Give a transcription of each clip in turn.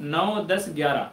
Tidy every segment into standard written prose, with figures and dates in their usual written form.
9-10-11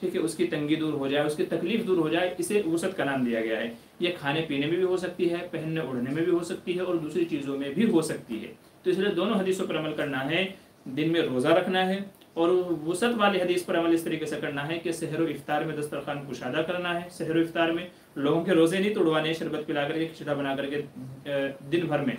ٹھیک ہے، اس کی تنگی دور ہو جائے، اس کی تکلیف دور ہو جائے، اسے وسعت کا نام دیا گیا ہے۔ یہ کھانے پینے میں بھی ہو سکتی ہے، پہننے اوڑھنے میں بھی ہو سکتی ہے، اور دوسری چیزوں میں بھی ہو سکتی ہے۔ تو اس لیے دونوں حدیثوں پر عمل کرنا ہے، دن میں روزہ رکھنا ہے، اور وسعت والی حدیث پر عمل اس طریقے سے کرنا ہے کہ سحر و افطار میں دسترخوان کشادہ کرنا ہے۔ سحر و افطار میں لوگوں کے روزے نہیں توڑوانے، شربت پلا کر کے، کھچڑا بنا کر کے دن بھر میں،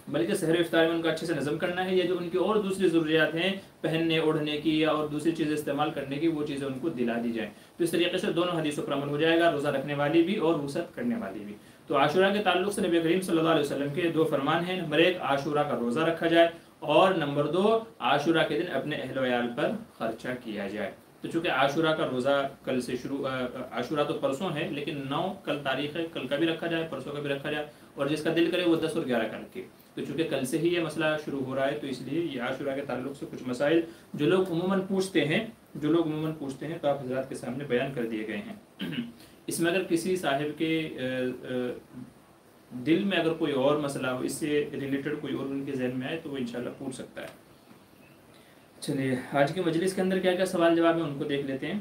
بلکہ سحر و افطار میں ان کا اچھے سے نظم کرنا ہے۔ یا جو ان کی اور دوسری ضروریات ہیں پہننے اوڑھنے کی یا اور دوسری چیزیں استعمال کرنے کی، وہ چیزیں ان کو دلا دی جائیں۔ تو اس طریقے سے دونوں حدیثوں پر عمل ہو جائے گا، روزہ رکھنے والی بھی اور وسعت کرنے والی بھی۔ تو عاشورہ کے تعلق سے نبی کریم صلی اللہ علیہ وسلم کے دو فرمان ہیں، نمبر 1 عاشورہ کا روزہ رکھا جائے، اور نمبر 2 عاشورہ کے دن اپنے اہل و عیال پر خرچہ کیا جائے۔ تو چونکہ عاشورہ کا روزہ کل سے شروع، عاشورہ تو پرسوں ہے لیکن 9 کل تاریخ ہے، کل کا بھی رکھا جائے، پرسوں کا بھی رکھا جائے، اور جس کا دل کرے وہ 10 اور 11 کا رکھے۔ تو چونکہ کل سے ہی یہ مسئلہ شروع ہو رہا ہے، تو اس لیے یہ عاشورہ کے تعلق سے کچھ مسائل جو لوگ عموماً پوچھتے ہیں تو آپ حضرات کے سامنے بیان کر دیے گئے ہیں۔ اس میں اگر کسی صاحب کے دل میں اگر کوئی اور مسئلہ ہو، اس سے ریلیٹڈ کوئی اور ان کے ذہن میں آئے، تو وہ انشاءاللہ پوچھ سکتا ہے۔ چلیے آج کے مجلس کے اندر کیا کیا سوال جواب ہیں ان کو دیکھ لیتے ہیں۔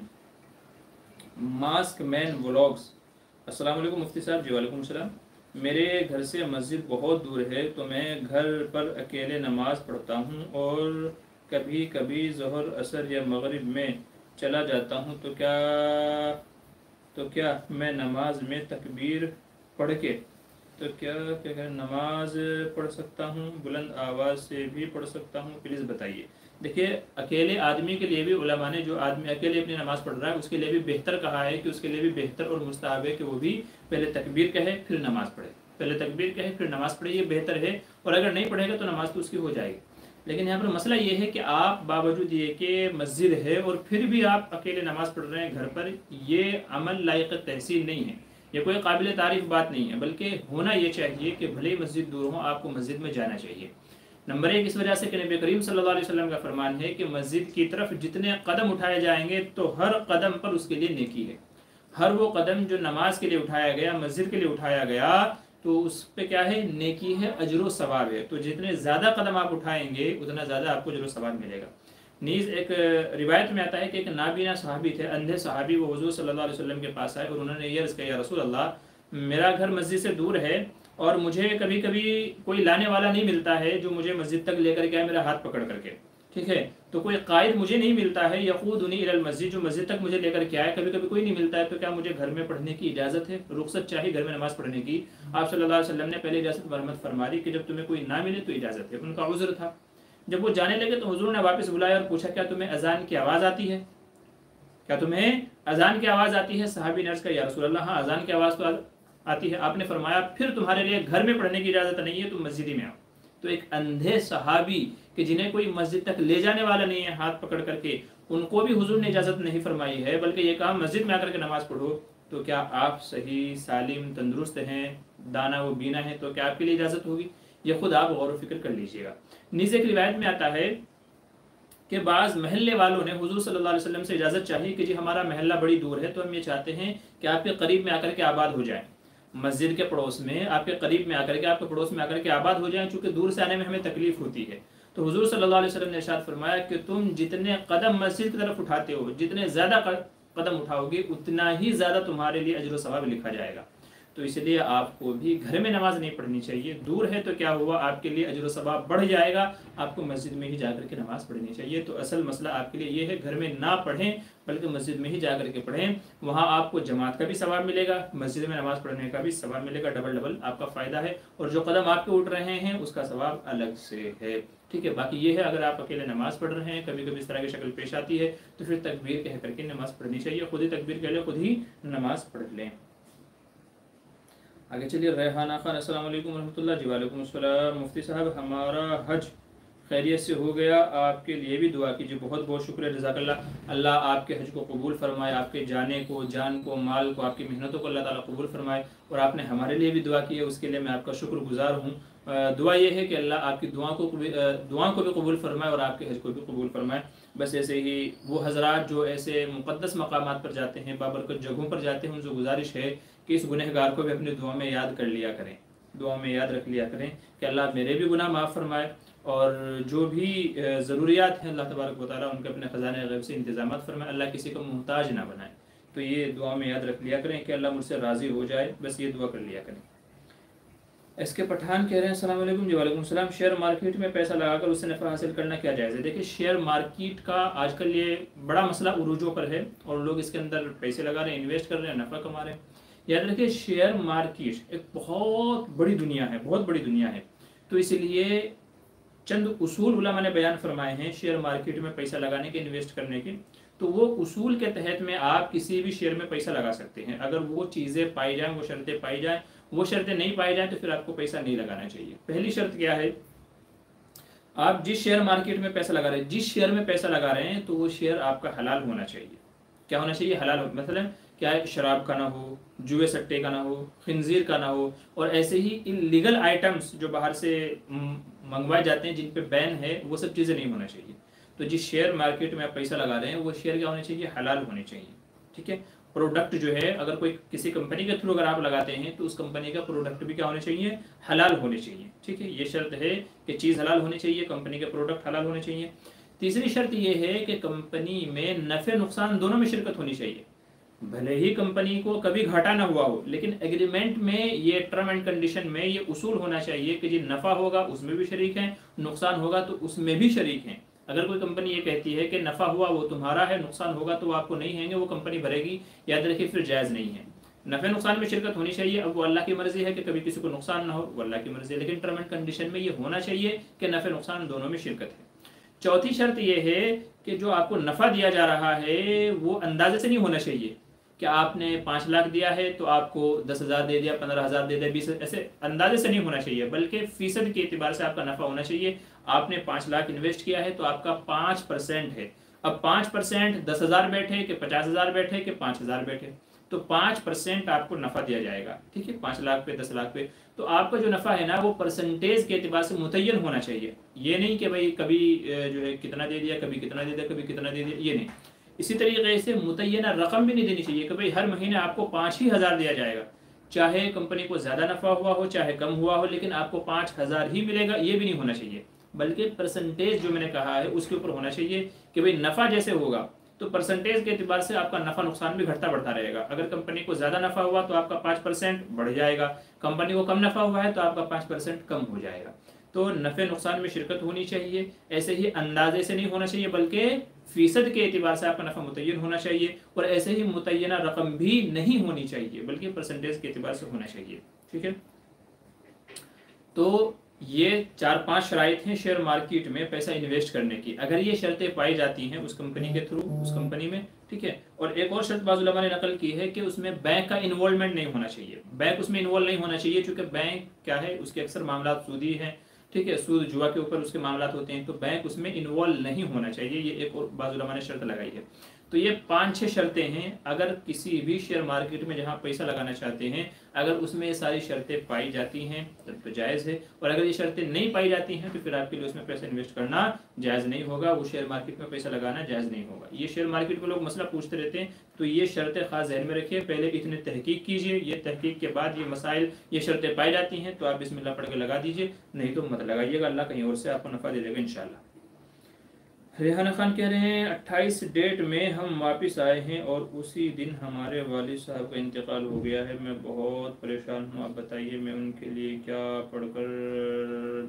ماسک مین ولاگز، السلام علیکم مفتی صاحب۔ جی وعلیکم السلام۔ میرے گھر سے مسجد بہت دور ہے، تو میں گھر پر اکیلے نماز پڑھتا ہوں، اور کبھی کبھی ظہر عصر یا مغرب میں چلا جاتا ہوں، تو کیا میں نماز میں تکبیر پڑھ کے نماز پڑھ سکتا ہوں؟ بلند آواز سے بھی پڑھ سکتا ہوں؟ پلیز بتائیے۔ دیکھیے اکیلے آدمی کے لیے بھی علماء نے، جو آدمی اکیلے اپنی نماز پڑھ رہا ہے اس کے لیے بھی بہتر کہا ہے کہ اس کے لیے بھی بہتر اور مستحب ہے کہ وہ بھی پہلے تکبیر کہے پھر نماز پڑھے، پہلے تکبیر کہے پھر نماز پڑھے، یہ بہتر ہے۔ اور اگر نہیں پڑھے گا تو نماز تو اس کی ہو جائے گی۔ لیکن یہاں پر مسئلہ یہ ہے کہ آپ باوجود یہ کہ مسجد ہے اور پھر بھی آپ اکیلے نماز پڑھ رہے ہیں گھر پر، یہ عمل لائق تحسین نہیں ہے، یہ کوئی قابل تعریف بات نہیں ہے، بلکہ ہونا یہ چاہیے کہ بھلے ہی مسجد دور ہوں آپ کو مسجد میں جانا چاہیے۔ نمبر 1 اس وجہ سے کہ نبی کریم صلی اللہ علیہ وسلم کا فرمان ہے کہ مسجد کی طرف جتنے قدم اٹھائے جائیں گے تو ہر قدم پر اس کے لیے نیکی ہے۔ ہر وہ قدم جو نماز کے لیے اٹھایا گیا، مسجد کے لیے اٹھایا گیا، تو اس پہ کیا ہے؟ نیکی ہے، اجر و ثواب ہے۔ تو جتنے زیادہ قدم آپ اٹھائیں گے اتنا زیادہ آپ کو اجر و ثواب ملے گا۔ نیز ایک روایت میں آتا ہے کہ ایک نابینا صحابی تھے، اندھے صحابی، وہ حضور صلی اللہ علیہ وسلم کے پاس آئے اور انہوں نے یہ عرض کیا، یا رسول اللہ میرا گھر مسجد سے دور ہے اور مجھے کبھی کبھی کوئی لانے والا نہیں ملتا ہے جو مجھے مسجد تک لے کر کے آئے میرا ہاتھ پکڑ کر کے، ٹھیک ہے، تو کوئی قائد مجھے نہیں ملتا ہے، یقودنی الی المسجد، جو مسجد تک مجھے لے کر کے آئے، کبھی کبھی کوئی نہیں ملتا ہے، تو کیا مجھے گھر میں پڑھنے کی اجازت ہے؟ رخصت چاہیے گھر میں نماز پڑھنے کی۔ آپ صلی اللہ علیہ وسلم نے پہلے اجازت مرمت فرما دی کہ جب تمہیں کوئی نہ ملے تو اجازت ہے۔ ان کا عذر تھا۔ جب وہ جانے لگے تو حضور نے واپس بلایا اور پوچھا، کیا تمہیں اذان کی آواز آتی ہے؟ کیا تمہیں اذان کی آواز آتی ہے؟ صحابی نے عرض کیا، یا رسول اللہ ہاں اذان کی آواز تو آتی ہے۔ آپ نے فرمایا، پھر تمہارے لیے گھر میں پڑھنے کی اجازت نہیں ہے، تم مسجد ہی میں آؤ۔ تو ایک اندھے صحابی کہ جنہیں کوئی مسجد تک لے جانے والا نہیں ہے ہاتھ پکڑ کر کے، ان کو بھی حضور نے اجازت نہیں فرمائی ہے، بلکہ یہ کہا مسجد میں آ کر کے نماز پڑھو۔ تو کیا آپ صحیح سالم تندرست ہیں، دانا و بینا ہیں، تو کیا آپ کے لیے اجازت ہوگی؟ یہ خود آپ غور و فکر کر لیجئے گا۔ نیز ایک روایت میں آتا ہے کہ بعض محلے والوں نے حضور صلی اللہ علیہ وسلم سے اجازت چاہی کہ جی ہمارا محلہ بڑی دور ہے، تو ہم یہ چاہتے ہیں کہ آپ کے قریب میں آ کر کے آباد ہو جائیں، مسجد کے پڑوس میں، آپ کے قریب میں آ کر کے، آپ کے پڑوس میں آ کر کے آباد ہو جائیں، چونکہ دور سے آنے میں ہمیں تکلیف ہوتی ہے۔ تو حضور صلی اللہ علیہ وسلم نے ارشاد فرمایا کہ تم جتنے قدم مسجد کی طرف اٹھاتے ہو، جتنے زیادہ قدم اٹھاؤ گے اتنا ہی زیادہ تمہارے لیے اجر و ثواب لکھا جائے گا۔ تو اس لیے آپ کو بھی گھر میں نماز نہیں پڑھنی چاہیے، دور ہے تو کیا ہوا، آپ کے لیے اجر و ثواب بڑھ جائے گا، آپ کو مسجد میں ہی جا کر کے نماز پڑھنی چاہیے۔ تو اصل مسئلہ آپ کے لیے یہ ہے، گھر میں نہ پڑھیں بلکہ مسجد میں ہی جا کر کے پڑھیں، وہاں آپ کو جماعت کا بھی ثواب ملے گا، مسجد میں نماز پڑھنے کا بھی ثواب ملے گا، ڈبل آپ کا فائدہ ہے، اور جو قدم آپ کے اٹھ رہے ہیں اس کا ثواب الگ سے ہے، ٹھیک ہے۔ باقی یہ ہے اگر آپ اکیلے نماز پڑھ رہے ہیں، کبھی کبھی اس طرح کی شکل پیش آتی ہے، تو پھر تکبیر کہہ کر کے نماز پڑھنی چاہیے، خود ہی تکبیر کہہ لیں، خود ہی نماز پڑھ لیں۔ آگے چلیے، ریحانہ خان، السلام علیکم ورحمۃ اللہ۔ جی وعلیکم السلام۔ مفتی صاحب ہمارا حج خیریت سے ہو گیا، آپ کے لیے بھی دعا کیجیے۔ بہت بہت شکریہ، جزاک اللہ۔ اللہ آپ کے حج کو قبول فرمائے، آپ کے جانے کو، جان کو، مال کو، آپ کی محنتوں کو اللہ تعالیٰ قبول فرمائے، اور آپ نے ہمارے لیے بھی دعا کی ہے، اس کے لیے میں آپ کا شکر گزار ہوں۔ دعا یہ ہے کہ اللہ آپ کی دعاؤں کو بھی قبول فرمائے اور آپ کے حج کو بھی قبول فرمائے۔ بس ایسے ہی وہ حضرات جو ایسے مقدس مقامات پر جاتے ہیں، بابرکت جگہوں پر جاتے ہیں، ان سے گزارش ہے کہ اس گنہگار کو بھی اپنی دعا میں یاد کر لیا کریں، دعا میں یاد رکھ لیا کریں کہ اللہ میرے بھی گناہ معاف فرمائے، اور جو بھی ضروریات ہیں اللہ تبارک و تعالیٰ ان کے اپنے خزانے غیب سے انتظامات فرمائے، اللہ کسی کو محتاج نہ بنائے۔ تو یہ دعا میں یاد رکھ لیا کریں کہ اللہ مجھ سے راضی ہو جائے، بس یہ دعا کر لیا کریں۔ اس کے پٹھان کہہ رہے ہیں السلام علیکم۔ جی وعلیکم السلام۔ شیئر مارکیٹ میں پیسہ لگا کر اس سے نفع حاصل کرنا کیا جائز ہے؟ دیکھیں شیئر مارکیٹ کا آج کل یہ بڑا مسئلہ عروجوں پر ہے، اور لوگ اس کے اندر پیسے لگا رہے ہیں، انویسٹ کر رہے ہیں، نفع کما رہے ہیں۔ یاد رکھیں شیئر مارکیٹ ایک بہت بڑی دنیا ہے، بہت بڑی دنیا ہے، تو اس لیے چند اصول علماء نے بیان فرمائے ہیں شیئر مارکیٹ میں پیسہ لگانے کے، انویسٹ کرنے کے۔ تو وہ اصول کے تحت میں آپ کسی بھی شیئر میں پیسہ لگا سکتے ہیں، اگر وہ چیزیں پائی جائیں، وہ شرطیں پائی جائیں۔ وہ شرطیں نہیں پائی جائیں تو پھر آپ کو پیسہ نہیں لگانا چاہیے۔ پہلی شرط کیا ہے؟ آپ جس شیئر مارکیٹ میں پیسہ لگا رہے ہیں، جس شیئر میں پیسہ لگا رہے ہیں، تو وہ شیئر آپ کا حلال ہونا چاہیے۔ کیا ہونا چاہیے؟ حلال ہو، مثلا کیا ہے، شراب کا نہ ہو، جوئے سٹے کا نہ ہو، خنزیر کا نہ ہو، اور ایسے ہی انلیگل آئٹمس جو باہر سے منگوائے جاتے ہیں جن پہ بین ہے، وہ سب چیزیں نہیں ہونا چاہیے۔ تو جس شیئر مارکیٹ میں آپ پیسہ لگا رہے ہیں وہ شیئر کیا ہونے چاہیے؟ حلال ہونے چاہیے، ٹھیک ہے۔ پروڈکٹ جو ہے، اگر کوئی کسی کمپنی کے تھرو اگر آپ لگاتے ہیں تو اس کمپنی کا پروڈکٹ بھی کیا ہونے چاہیے؟ حلال ہونے چاہیے، ٹھیک ہے۔ یہ شرط ہے کہ چیز حلال ہونی چاہیے، کمپنی کے پروڈکٹ حلال ہونے چاہیے۔ تیسری شرط یہ ہے کہ کمپنی میں نفع نقصان دونوں میں شرکت ہونی چاہیے۔ بھلے ہی کمپنی کو کبھی گھاٹا نہ ہوا ہو، لیکن ایگریمنٹ میں یہ ٹرم اینڈ کنڈیشن میں یہ اصول ہونا چاہیے کہ جی نفع ہوگا اس میں بھی شریک ہیں، نقصان ہوگا تو اس میں بھی شریک ہیں۔ اگر کوئی کمپنی یہ کہتی ہے کہ نفع ہوا وہ تمہارا ہے، نقصان ہوگا تو وہ آپ کو نہیں ہیں گے، وہ کمپنی بھرے گی، یاد رکھیے پھر جائز نہیں ہے۔ نفع نقصان میں شرکت ہونی چاہیے، اب وہ اللہ کی مرضی ہے کہ کبھی کسی کو نقصان نہ ہو، وہ اللہ کی مرضی ہے، لیکن ٹرم اینڈ کنڈیشن میں یہ ہونا چاہیے کہ نفع نقصان دونوں میں شرکت ہے۔ چوتھی شرط یہ ہے کہ جو آپ کو نفع دیا جا رہا ہے وہ اندازے سے نہیں ہونا چاہیے کہ آپ نے 5 لاکھ دیا ہے تو آپ کو 10,000 دے دیا، 15,000 دے دیا، 20، ایسے اندازے سے نہیں ہونا چاہیے، بلکہ فیصد کے اعتبار سے آپ کا نفع ہونا چاہیے۔ آپ نے 5 لاکھ انویسٹ کیا ہے تو آپ کا 5% ہے۔ اب 5% 10,000 بیٹھے کہ 50,000 بیٹھے کہ 5,000 بیٹھے، تو 5% آپ کو نفع دیا جائے گا، ٹھیک ہے، 5 لاکھ پہ 10 لاکھ پہ۔ تو آپ کا جو نفع ہے نا وہ پرسنٹیج کے اعتبار سے متعین ہونا چاہیے، یہ نہیں کہ بھائی کبھی جو ہے کتنا دے دیا، کبھی کتنا دے دیا، کبھی کتنا دے دیا، یہ نہیں۔ اسی طریقے سے متعینہ رقم بھی نہیں دینی چاہیے کہ بھئی ہر مہینے آپ کو 5,000 دیا جائے گا، چاہے کمپنی کو زیادہ نفع ہوا ہو چاہے کم ہوا ہو، لیکن آپ کو 5,000 ہی ملے گا، یہ بھی نہیں ہونا چاہیے۔ بلکہ پرسنٹیج جو میں نے کہا ہے اس کے اوپر ہونا چاہیے کہ بھئی نفع جیسے ہوگا تو پرسنٹیج کے اعتبار سے آپ کا نفع نقصان بھی گھٹتا بڑھتا رہے گا۔ اگر کمپنی کو زیادہ نفع ہوا تو آپ کا 5% بڑھ جائے گا، کمپنی کو کم نفع ہوا ہے تو آپ کا 5% کم ہو جائے گا۔ تو نفع نقصان میں شرکت ہونی چاہیے، ایسے ہی اندازے سے نہیں ہونا چاہیے بلکہ فیصد کے اعتبار سے آپ کا نفع متعین ہونا چاہیے، اور ایسے ہی متعینہ رقم بھی نہیں ہونی چاہیے بلکہ پرسنٹیج کے اعتبار سے ہونا چاہیے، ٹھیک ہے۔ تو یہ 4-5 شرائط ہیں شیئر مارکیٹ میں پیسہ انویسٹ کرنے کی، اگر یہ شرطیں پائی جاتی ہیں اس کمپنی کے تھرو، اس کمپنی میں، ٹھیک ہے۔ اور ایک اور شرط بعض علماء نے نقل کی ہے کہ اس میں بینک کا انوالومنٹ نہیں ہونا چاہیے، بینک اس میں انوالو نہیں ہونا چاہیے، چونکہ بینک کیا ہے، اس کے اکثر معاملات سودی ہیں، ٹھیک ہے، سود جوا کے اوپر اس کے معاملات ہوتے ہیں، تو بینک اس میں انوالو نہیں ہونا چاہیے، یہ ایک اور بعض علماء نے شرط لگائی ہے۔ تو یہ 5-6 شرطیں ہیں، اگر کسی بھی شیئر مارکیٹ میں جہاں پیسہ لگانا چاہتے ہیں اگر اس میں یہ ساری شرطیں پائی جاتی ہیں تب تو جائز ہے، اور اگر یہ شرطیں نہیں پائی جاتی ہیں تو پھر آپ کے لیے اس میں پیسہ انویسٹ کرنا جائز نہیں ہوگا، وہ شیئر مارکیٹ میں پیسہ لگانا جائز نہیں ہوگا۔ یہ شیئر مارکیٹ میں لوگ مسئلہ پوچھتے رہتے ہیں، تو یہ شرطیں خاص ذہن میں رکھیے، پہلے اتنے تحقیق کیجئے، یہ تحقیق کے بعد یہ مسائل، یہ شرطیں پائی جاتی ہیں تو آپ بسم اللہ پڑھ کے لگا دیجئے، نہیں تو مت لگائیے گا، اللہ کہیں اور سے آپ کو نفع دے دے گا انشاءاللہ۔ ریحانہ خان کہہ رہے ہیں 28 ڈیٹ میں ہم واپس آئے ہیں اور اسی دن ہمارے والد صاحب کا انتقال ہو گیا ہے، میں بہت پریشان ہوں، آپ بتائیے میں ان کے لیے کیا پڑھ کر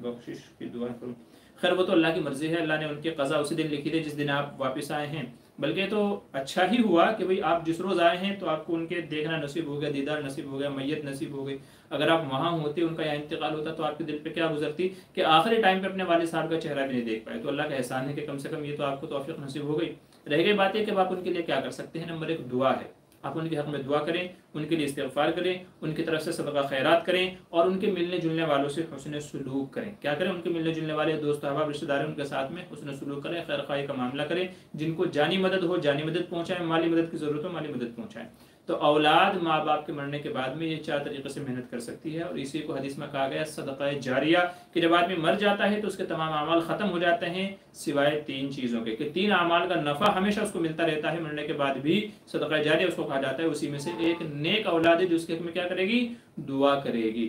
بخشش کی دعا کروں؟ خیر وہ تو اللہ کی مرضی ہے، اللہ نے ان کی قضا اسی دن لکھی تھی جس دن آپ واپس آئے ہیں، بلکہ تو اچھا ہی ہوا کہ بھئی آپ جس روز آئے ہیں تو آپ کو ان کے دیکھنا نصیب ہو گیا، دیدار نصیب ہو گیا، میت نصیب ہو گئی۔ اگر آپ وہاں ہوتے، ان کا یہاں انتقال ہوتا تو آپ کے دل پہ کیا گزرتی کہ آخری ٹائم پہ اپنے والد صاحب کا چہرہ بھی نہیں دیکھ پائے۔ تو اللہ کا احسان ہے کہ کم سے کم یہ تو آپ کو توفیق نصیب ہو گئی۔ رہ گئی بات ہے کہ آپ ان کے لیے کیا کر سکتے ہیں، نمبر 1 دعا ہے، آپ ان کے حق میں دعا کریں، ان کے لیے استغفار کریں، ان کی طرف سے صدقہ خیرات کریں، اور ان کے ملنے جلنے والوں سے حسن سلوک کریں۔ کیا کریں؟ ان کے ملنے جلنے والے دوست احباب رشتہ دار ان کے ساتھ میں حسن سلوک کریں، خیر خواہی کا معاملہ کریں، جن کو جانی مدد ہو جانی مدد پہنچائیں، مالی مدد کی ضرورت ہو مالی مدد پہنچائیں۔ تو اولاد ماں باپ کے مرنے کے بعد میں یہ 4 طریقے سے محنت کر سکتی ہے، اور اسی کو حدیث میں کہا گیا صدقہ جاریہ، کہ جب آدمی مر جاتا ہے تو اس کے تمام اعمال ختم ہو جاتے ہیں سوائے 3 چیزوں کے، کہ 3 اعمال کا نفع ہمیشہ اس کو ملتا رہتا ہے، مرنے کے بعد بھی صدقہ جاریہ اس کو کہا جاتا ہے۔ اسی میں سے ایک نیک اولاد ہے جو اس کے حق میں کیا کرے گی؟ دعا کرے گی۔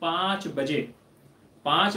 5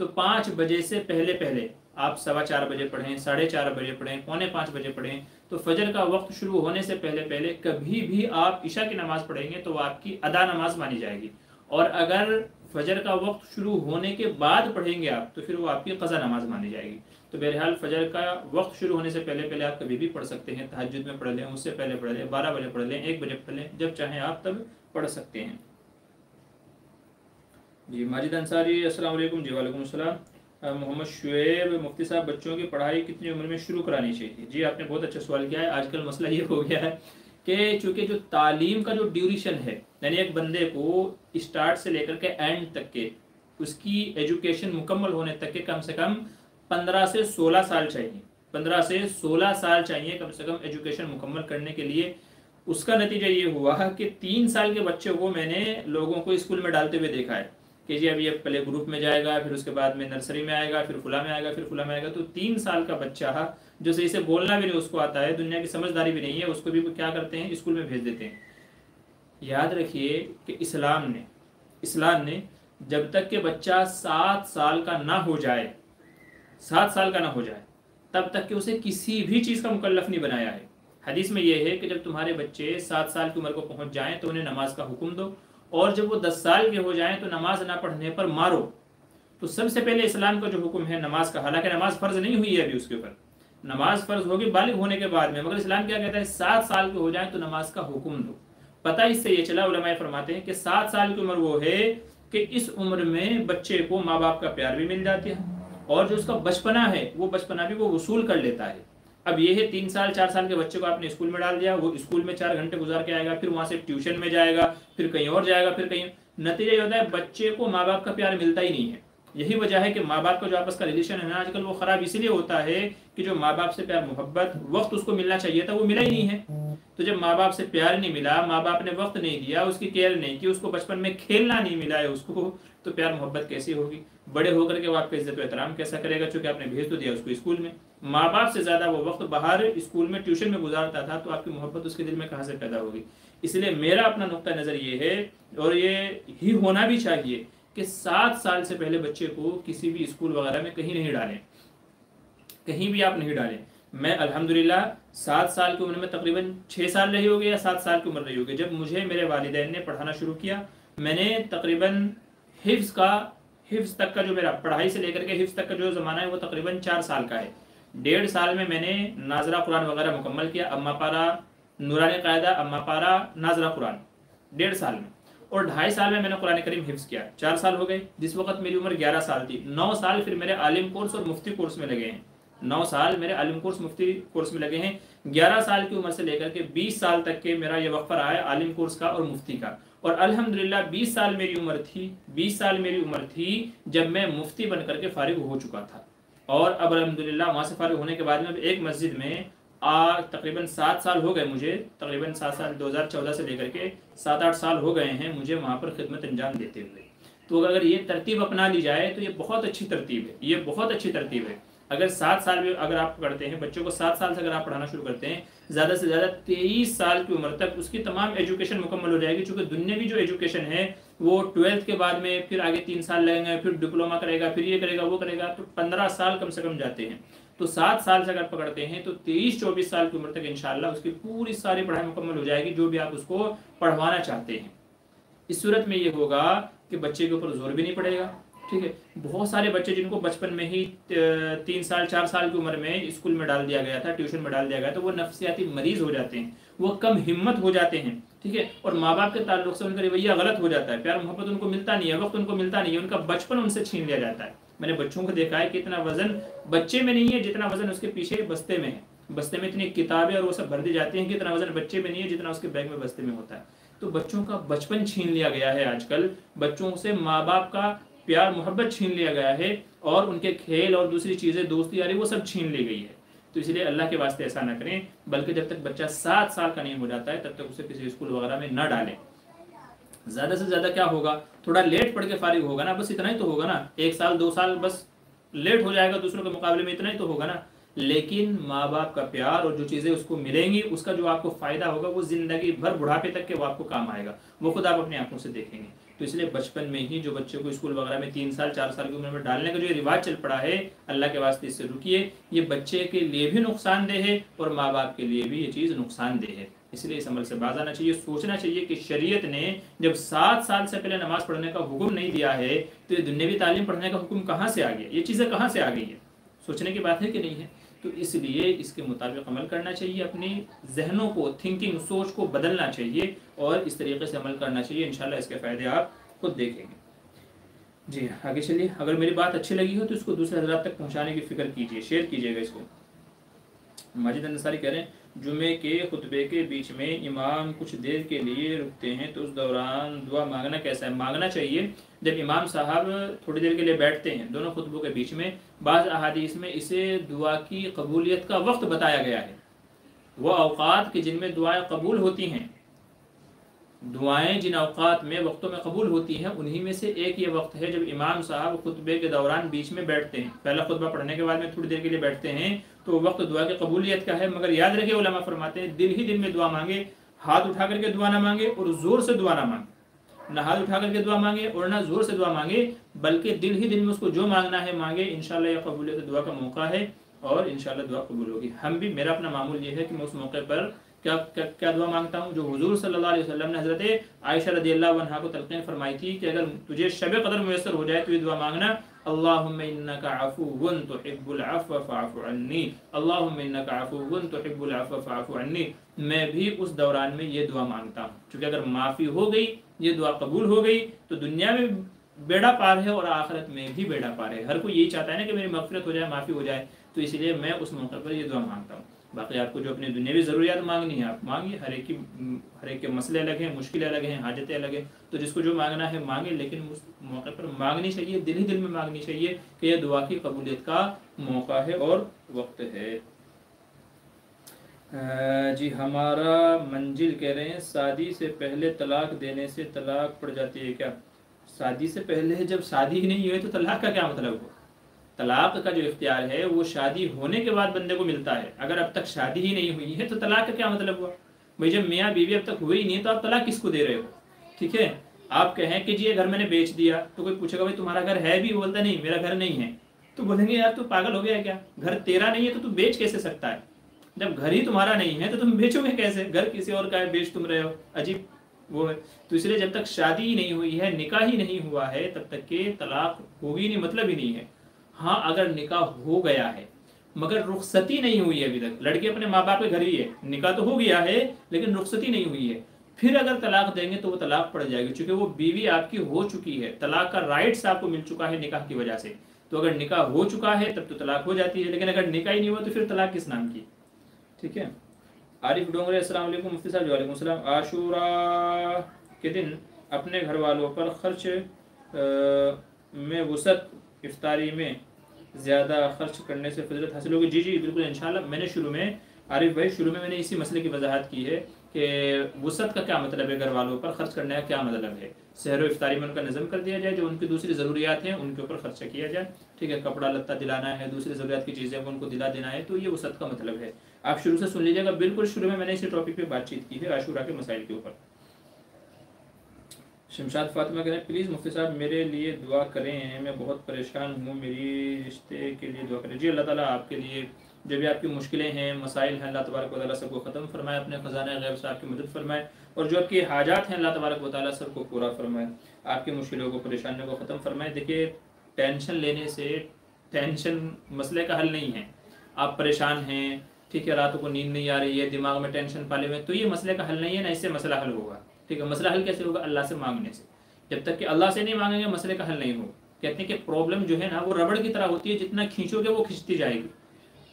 تو 5 بجے سے پہلے پہلے آپ 4:15 بجے پڑھیں، 4:30 بجے پڑھیں، 4:45 بجے پڑھیں، تو فجر کا وقت شروع ہونے سے پہلے پہلے کبھی بھی آپ عشاء کی نماز پڑھیں گے تو وہ آپ کی ادا نماز مانی جائے گی، اور اگر فجر کا وقت شروع ہونے کے بعد پڑھیں گے آپ تو پھر وہ آپ کی قضا نماز مانی جائے گی۔ تو بہرحال فجر کا وقت شروع ہونے سے پہلے پہلے آپ کبھی بھی پڑھ سکتے ہیں، تہجد میں پڑھ لیں، اس سے پہلے پڑھ لیں، 12 بجے پڑھ لیں، 1 بجے پڑھ لیں، جب چاہیں آپ تب پڑھ سکتے ہیں۔ جی ماجد انصاری السلام علیکم۔ جی وعلیکم السلام۔ محمد شعیب مفتی صاحب بچوں کی پڑھائی کتنی عمر میں شروع کرانی چاہیے؟ جی آپ نے بہت اچھا سوال کیا ہے۔ آج کل مسئلہ یہ ہو گیا ہے کہ چونکہ جو تعلیم کا جو ڈیوریشن ہے، یعنی ایک بندے کو اسٹارٹ سے لے کر کے اینڈ تک کے اس کی ایجوکیشن مکمل ہونے تک کے کم سے کم 15 سے 16 سال چاہیے، 15 سے 16 سال چاہیے کم سے کم ایجوکیشن مکمل کرنے کے لیے۔ اس کا نتیجہ یہ ہوا کہ 3 سال کے بچے کو میں نے لوگوں کو اسکول میں ڈالتے ہوئے دیکھا ہے کہ جی اب یہ پہلے گروپ میں جائے گا، پھر اس کے بعد میں نرسری میں آئے گا، پھر فلاں میں آئے گا، پھر فلاں میں آئے گا، تو 3 سال کا بچہ جو صحیح سے بولنا بھی نہیں اس کو آتا ہے، دنیا کی سمجھداری بھی نہیں ہے، اس کو بھی کیا کرتے ہیں، اسکول میں بھیج دیتے ہیں۔ یاد رکھیے کہ اسلام نے جب تک کہ بچہ 7 سال کا نہ ہو جائے، 7 سال کا نہ ہو جائے، تب تک کہ اسے کسی بھی چیز کا مکلف نہیں بنایا ہے۔ حدیث میں یہ ہے کہ جب تمہارے بچے 7 سال کی عمر کو پہنچ جائیں تو انہیں نماز کا حکم دو، اور جب وہ 10 سال کے ہو جائیں تو نماز نہ پڑھنے پر مارو۔ تو سب سے پہلے اسلام کا جو حکم ہے نماز کا، حالانکہ نماز فرض نہیں ہوئی ہے ابھی اس کے اوپر، نماز فرض ہوگی بالغ ہونے کے بعد میں، مگر اسلام کیا کہتا ہے 7 سال کے ہو جائیں تو نماز کا حکم دو۔ پتہ اس سے یہ چلا، علماء فرماتے ہیں کہ 7 سال کی عمر وہ ہے کہ اس عمر میں بچے کو ماں باپ کا پیار بھی مل جاتا ہے، اور جو اس کا بچپنا ہے وہ بچپنا بھی وہ وصول کر لیتا ہے۔ اب یہ ہے 3 سال 4 سال کے بچے کو آپ نے اسکول میں ڈال دیا، وہ اسکول میں 4 گھنٹے گزار کے آئے گا، پھر وہاں سے ٹیوشن میں جائے گا، پھر کہیں اور جائے گا، پھر کہیں، نتیجہ یہ ہوتا ہے بچے کو ماں باپ کا پیار ملتا ہی نہیں ہے۔ یہی وجہ ہے کہ ماں باپ کا جو آپس کا ریلیشن ہے نا آج کل وہ خراب اس لیے ہوتا ہے کہ جو ماں باپ سے پیار محبت وقت اس کو ملنا چاہیے تھا وہ ملا ہی نہیں ہے۔ تو جب ماں باپ سے پیار نہیں ملا، ماں باپ نے وقت نہیں دیا، اس کی کیئر نہیں کی، اس کو بچپن میں کھیلنا نہیں ملا ہے اس کو، تو پیار محبت کیسی ہوگی؟ بڑے ہو کر کے وہ آپ کا عزت و احترام کیسا کرے گا؟ چونکہ آپ نے بھیج تو دیا اس کو اسکول میں، ماں باپ سے زیادہ وہ وقت باہر اسکول میں ٹیوشن میں گزارتا تھا، تو آپ کی محبت اس کے دل میں کہاں سے پیدا ہوگی؟ اس لیے میرا اپنا نقطہ نظر یہ ہے، اور یہ ہی ہونا بھی چاہیے، کہ 7 سال سے پہلے بچے کو کسی بھی اسکول وغیرہ میں کہیں نہیں ڈالیں، کہیں بھی آپ نہیں ڈالیں۔ میں الحمدللہ 7 سال کی عمر میں تقریباً 6 سال رہی ہوگی یا 7 سال کی عمر رہی ہوگی جب مجھے میرے والدین نے پڑھانا شروع کیا۔ میں نے تقریباً حفظ تک کا جو میرا پڑھائی سے لے کر کے حفظ تک کا جو زمانہ ہے وہ تقریباً 4 سال کا ہے۔ 1.5 سال میں نے ناظرہ قرآن وغیرہ مکمل کیا، اما پارا نورانی قاعدہ، اما پارا ناظرہ قرآن 1.5 سال میں، اور 2.5 سال میں نے قرآن کریم حفظ کیا۔ 4 سال ہو گئے، جس وقت میری عمر 11 سال تھی۔ 9 سال پھر میرے عالم کورس اور مفتی کورس میں لگے ہیں، 9 سال میرے عالم کورس مفتی کورس میں لگے ہیں۔ 11 سال کی عمر سے لے کر کے 20 سال تک کے میرا یہ وقفہ رہا ہے عالم کورس کا اور مفتی کا، اور الحمدللہ 20 سال میری عمر تھی جب میں مفتی بن کر کے فارغ ہو چکا تھا، اور اب الحمدللہ وہاں سے فارغ ہونے کے بعد میں ایک مسجد میں تقریباً 7 سال ہو گئے مجھے، تقریباً 7 سال 2014 سے لے کر کے 7-8 سال ہو گئے ہیں مجھے وہاں پر خدمت انجام دیتے ہوئے۔ تو اگر یہ ترتیب اپنا لی جائے تو یہ بہت اچھی ترتیب ہے، یہ بہت اچھی ترتیب ہے۔ اگر 7 سال میں اگر آپ پڑھتے ہیں بچوں کو، 7 سال سے اگر آپ پڑھانا شروع کرتے ہیں، زیادہ سے زیادہ 23 سال کی عمر تک اس کی تمام ایجوکیشن مکمل ہو جائے گی، چونکہ دنیاوی جو ایجوکیشن ہے وہ 12th کے بعد میں پھر آگے 3 سال لگیں گے، پھر ڈپلوما کرے گا، پھر یہ کرے گا وہ کرے گا، تو 15 سال کم سے کم جاتے ہیں۔ تو 7 سال سے اگر پکڑتے ہیں تو 23-24 سال کی عمر تک انشاءاللہ اس کی پوری ساری پڑھائی مکمل ہو جائے گی جو بھی آپ اس کو پڑھوانا چاہتے ہیں۔ اس صورت میں یہ ہوگا کہ بچے کے اوپر زور بھی نہیں پڑے گا، ٹھیک ہے۔ بہت سارے بچے جن کو بچپن میں ہی 3 سال 4 سال کی عمر میں اسکول میں ڈال دیا گیا تھا، ٹیوشن میں ڈال دیا گیا تھا، وہ نفسیاتی مریض ہو جاتے ہیں، وہ کم ہمت ہو جاتے ہیں، ٹھیک ہے، اور ماں باپ کے تعلق سے ان کا رویہ غلط ہو جاتا ہے، پیار محبت ان کو ملتا نہیں ہے، وقت ان کو ملتا نہیں ہے، ان کا بچپن ان سے چھین لیا جاتا ہے۔ میں نے بچوں کو دیکھا ہے کہ اتنا وزن بچے میں نہیں ہے جتنا وزن اس کے پیچھے بستے میں ہے، بستے میں اتنی کتابیں اور وہ سب بھر دی جاتی ہیں کہ اتنا وزن بچے میں نہیں ہے جتنا اس کے بیگ میں بستے میں ہوتا ہے۔ تو بچوں کا بچپن چھین لیا گیا ہے، آج کل بچوں سے ماں باپ کا پیار محبت چھین لیا گیا ہے، اور ان کے کھیل اور دوسری چیزیں دوستی یاری وہ سب چھین لی گئی ہے۔ تو اس لیے اللہ کے واسطے ایسا نہ کریں، بلکہ جب تک بچہ 7 سال کا نہیں ہو جاتا ہے تب تک اسے کسی اسکول وغیرہ میں نہ ڈالیں۔ زیادہ سے زیادہ کیا ہوگا، تھوڑا لیٹ پڑھ کے فارغ ہوگا نا، بس اتنا ہی تو ہوگا نا، 1 سال 2 سال بس لیٹ ہو جائے گا دوسروں کے مقابلے میں، اتنا ہی تو ہوگا نا۔ لیکن ماں باپ کا پیار اور جو چیزیں اس کو ملیں گی اس کا جو آپ کو فائدہ ہوگا وہ زندگی بھر بڑھاپے تک کے وہ آپ کو کام آئے گا، وہ خود آپ اپنی آنکھوں سے دیکھیں گے، تو اس لیے بچپن میں ہی جو بچے کو اسکول وغیرہ میں 3 سال 4 سال کی عمر میں ڈالنے کا جو یہ رواج چل پڑا ہے، اللہ کے واسطے اس سے رکیے. یہ بچے کے لیے بھی نقصان دہ ہے اور ماں باپ کے لیے بھی یہ چیز نقصان دہ ہے. اس لیے اس عمل سے باز آنا چاہیے. سوچنا چاہیے کہ شریعت نے جب 7 سال سے پہلے نماز پڑھنے کا حکم نہیں دیا ہے تو یہ دنیاوی تعلیم پڑھنے کا حکم کہاں سے آ گیا؟ یہ چیزیں کہاں سے آ گئی ہیں؟ سوچنے کی بات ہے کہ نہیں ہے؟ تو اس لیے اس کے مطابق عمل کرنا چاہیے. اپنی ذہنوں کو، تھنکنگ، سوچ کو بدلنا چاہیے اور اس طریقے سے عمل کرنا چاہیے. انشاءاللہ اس کے فائدے آپ خود دیکھیں گے. جی آگے چلیے. اگر میری بات اچھی لگی ہو تو اس کو دوسرے حضرات تک پہنچانے کی فکر کیجیے، شیئر کیجیے گا اس کو. ماجد انصاری کہہ رہے ہیں جمعے کے خطبے کے بیچ میں امام کچھ دیر کے لیے رکتے ہیں تو اس دوران دعا مانگنا کیسا ہے؟ مانگنا چاہیے. جب امام صاحب تھوڑی دیر کے لیے بیٹھتے ہیں دونوں خطبوں کے بیچ میں، بعض احادیث میں اسے دعا کی قبولیت کا وقت بتایا گیا ہے. وہ اوقات کہ جن میں دعائیں قبول ہوتی ہیں، دعائیں جن اوقات میں وقتوں میں قبول ہوتی ہیں، انہی میں سے ایک یہ وقت ہے جب امام صاحب خطبے کے دوران بیچ میں بیٹھتے ہیں. پہلا خطبہ پڑھنے کے بعد میں تھوڑی دیر کے لیے بیٹھتے ہیں تو وہ وقت دعا کی قبولیت کا ہے. مگر یاد رکھیں علماء فرماتے ہیں دل ہی دل میں دعا مانگے، ہاتھ اٹھا کر کے دعا نہ مانگے اور زور سے دعا نہ مانگے. نہ ہاتھ اٹھا کر کے دعا مانگے اور نہ زور سے دعا مانگے، بلکہ دل ہی دل میں اس کو جو مانگنا ہے مانگے. انشاءاللہ یہ قبولیت دعا کا موقع ہے اور انشاءاللہ دعا قبول ہوگی. ہم بھی، میرا اپنا معمول یہ ہے کہ میں اس موقع پر کیا دعا مانگتا ہوں جو حضور صلی اللہ علیہ وسلم نے حضرت عائشہ رضی اللہ عنہا کو تلقین فرمائی تھی کہ اگر تجھے شب قدر میسر ہو جائے تو یہ دعا مانگنا، اللہم انک عفو تحب العفو فاعف عنی، اللہم انک عفو تحب العفو فاعف عنی. میں بھی اس دوران میں یہ دعا مانگتا ہوں چونکہ اگر معافی ہو گئی، یہ دعا قبول ہو گئی تو دنیا میں بیڑا پار ہے اور آخرت میں بھی بیڑا پار ہے. ہر کوئی یہی چاہتا ہے نا کہ میری مغفرت ہو جائے، معافی ہو جائے. تو اس لیے میں اس موقع پر یہ دعا مانگتا ہوں. باقی آپ کو جو اپنی دنیاوی ضروریات مانگنی ہے آپ مانگیے. ہر ایک کے مسئلے الگ ہیں، مشکلیں الگ ہیں، حاجتیں الگ ہیں. تو جس کو جو مانگنا ہے مانگے، لیکن اس موقع پر مانگنی چاہیے، دل ہی دل میں مانگنی چاہیے کہ یہ دعا کی قبولیت کا موقع ہے اور وقت ہے. جی ہمارا منزل کہہ رہے ہیں شادی سے پہلے طلاق دینے سے طلاق پڑ جاتی ہے کیا؟ شادی سے پہلے جب شادی ہی نہیں ہوئی تو طلاق کا کیا مطلب ہو؟ طلاق کا جو اختیار ہے وہ شادی ہونے کے بعد بندے کو ملتا ہے. اگر اب تک شادی ہی نہیں ہوئی ہے تو طلاق کا کیا مطلب ہوا؟ بھائی جب میاں بیوی اب تک ہوئی نہیں تو آپ طلاق کس کو دے رہے ہو؟ ٹھیک ہے، آپ کہیں کہ جی یہ گھر میں نے بیچ دیا تو کوئی پوچھے گا بھائی تمہارا گھر ہے بھی؟ بولتا نہیں میرا گھر نہیں ہے. تو بولیں گے یار تو پاگل ہو گیا ہے کیا؟ گھر تیرا نہیں ہے تو بیچ کیسے سکتا ہے؟ جب گھر ہی تمہارا نہیں ہے تو تم بیچو گے کیسے؟ گھر کسی اور کا ہے، بیچ تم رہے ہو، عجیب وہ ہے. تو اس لیے جب تک شادی ہی نہیں ہوئی ہے، نکاح ہی نہیں ہوا ہے، تب تک کہ طلاق ہوگی نہیں، مطلب ہی نہیں ہے. ہاں اگر نکاح ہو گیا ہے مگر رخصتی نہیں ہوئی ہے ابھی تک، لڑکی اپنے ماں باپ کے گھر ہی ہے، نکاح تو ہو گیا ہے لیکن رخصتی نہیں ہوئی ہے، پھر اگر طلاق دیں گے تو وہ طلاق پڑ جائے گی چونکہ وہ بیوی آپ کی ہو چکی ہے. طلاق کا رائٹس آپ کو مل چکا ہے نکاح کی وجہ سے. تو اگر نکاح ہو چکا ہے تب تو طلاق ہو جاتی ہے، لیکن اگر نکاح ہی نہیں ہوا تو پھر طلاق کس نام کی؟ ٹھیک ہے. عارف ڈونگرے السلام علیکم. مفتی صاحب وعلیکم السلام. عاشورہ کے دن اپنے گھر والوں پر خرچ میں وسعت افطاری میں زیادہ خرچ کرنے سے فضیلت حاصل ہوگی؟ جی بالکل انشاءاللہ. میں نے شروع میں عارف بھائی میں نے اسی مسئلے کی وضاحت کی ہے کہ وسعت کا کیا مطلب ہے، گھر والوں پر خرچ کرنے کا کیا مطلب ہے. سحر و افطاری میں ان کا نظم کر دیا جائے، جو ان کی دوسری ضروریات ہیں ان کے اوپر خرچہ کیا جائے. ٹھیک ہے، کپڑا لتا دلانا ہے، دوسری ضروریات کی چیزیں ان کو دلا دینا ہے، تو یہ وسعت کا مطلب ہے. آپ شروع سے سن لیجیے گا، بالکل شروع میں نے اسی ٹاپک پہ بات چیت کی ہے، عاشورہ کے مسائل کے اوپر. شمشاد فاطمہ کہہ رہے ہیں پلیز مفتی صاحب میرے لیے دعا کریں، میں بہت پریشان ہوں، میری رشتے کے لیے دعا کریں. جی اللہ تعالیٰ آپ کے لیے جو بھی آپ کی مشکلیں ہیں، مسائل ہیں، اللہ تبارک و تعالیٰ سب کو ختم فرمائے، اپنے خزانہ غیب سے آپ کی مدد فرمائے، اور جو آپ کی حاجات ہیں اللہ تبارک و تعالیٰ سب کو پورا فرمائے، آپ کی مشکلوں کو، پریشانیوں کو ختم فرمائے. دیکھیے ٹینشن لینے سے ٹینشن مسئلے کا حل نہیں ہے. آپ پریشان ہیں، ٹھیک ہے، راتوں کو نیند نہیں آ رہی ہے، دماغ میں ٹینشن پالے ہوئے، تو یہ مسئلے کا حل نہیں ہے، نہ اس سے مسئلہ حل ہوگا. ٹھیک ہے، مسئلہ حل کیسے ہوگا؟ اللہ سے مانگنے سے. جب تک کہ اللہ سے نہیں مانگیں گے مسئلے کا حل نہیں ہوگا. کہتے ہیں کہ پرابلم جو ہے نا وہ ربڑ کی طرح ہوتی ہے، جتنا کھینچو گے وہ کھنچتی جائے گی.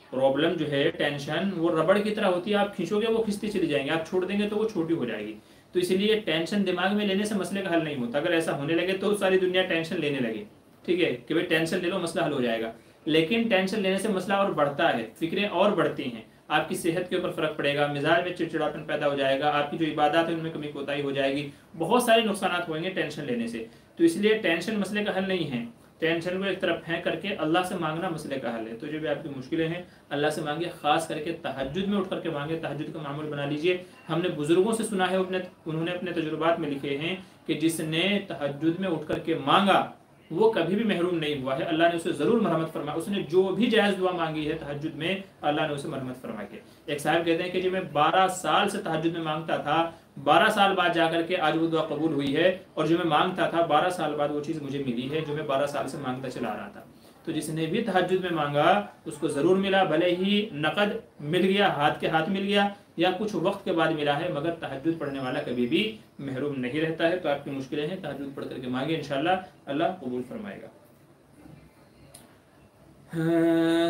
پرابلم جو ہے ٹینشن وہ ربڑ کی طرح ہوتی ہے، آپ کھینچو گے وہ کھنچتی چلی جائیں گے، آپ چھوڑ دیں گے تو وہ چھوٹی ہو جائے گی. تو اس لیے ٹینشن دماغ میں لینے سے مسئلے کا حل نہیں ہوتا. اگر ایسا ہونے لگے تو ساری دنیا ٹینشن لینے لگے، ٹھیک ہے، کہ بھائی ٹینشن لے لو مسئلہ حل ہو جائے گا. لیکن ٹینشن لینے سے مسئلہ اور بڑھتا ہے، فکریں اور بڑھتی ہیں، آپ کی صحت کے اوپر فرق پڑے گا، مزاج میں چڑچڑاپن پیدا ہو جائے گا، آپ کی جو عبادات ہیں ان میں کمی کوتاہی ہو جائے گی، بہت سارے نقصانات ہوئیں گے ٹینشن لینے سے. تو اس لیے ٹینشن مسئلے کا حل نہیں ہے. ٹینشن کو ایک طرف پھینک کر کے اللہ سے مانگنا مسئلے کا حل ہے. تو جو بھی آپ کی مشکلیں ہیں اللہ سے مانگے، خاص کر کے تہجد میں اٹھ کر کے مانگے، تہجد کا معمول بنا لیجئے. ہم نے بزرگوں سے سنا ہے، انہوں نے اپنے تجربات میں لکھے ہیں کہ جس نے تہجد میں اٹھ کر کے مانگا وہ کبھی بھی محروم نہیں ہوا ہے، اللہ نے اسے ضرور مرحمت فرمایا، اس نے جو بھی جائز دعا مانگی ہے تہجد میں اللہ نے اسے مرحمت فرمائی ہے۔ ایک صاحب کہتے ہیں کہ جب میں 12 سال سے تہجد میں مانگتا تھا، 12 سال بعد جا کر کے آج وہ دعا قبول ہوئی ہے، اور جو میں مانگتا تھا 12 سال بعد وہ چیز مجھے ملی ہے جو میں 12 سال سے مانگتا چلا رہا تھا۔ تو جس نے بھی تہجد میں مانگا اس کو ضرور ملا، بھلے ہی نقد مل گیا، ہاتھ کے ہاتھ مل گیا، یا کچھ وقت کے بعد ملا ہے، مگر تہجد پڑھنے والا کبھی بھی محروم نہیں رہتا ہے۔ تو آپ کی مشکلیں ہیں، تہجد پڑھ کر کے مانگے، انشاءاللہ اللہ قبول فرمائے گا۔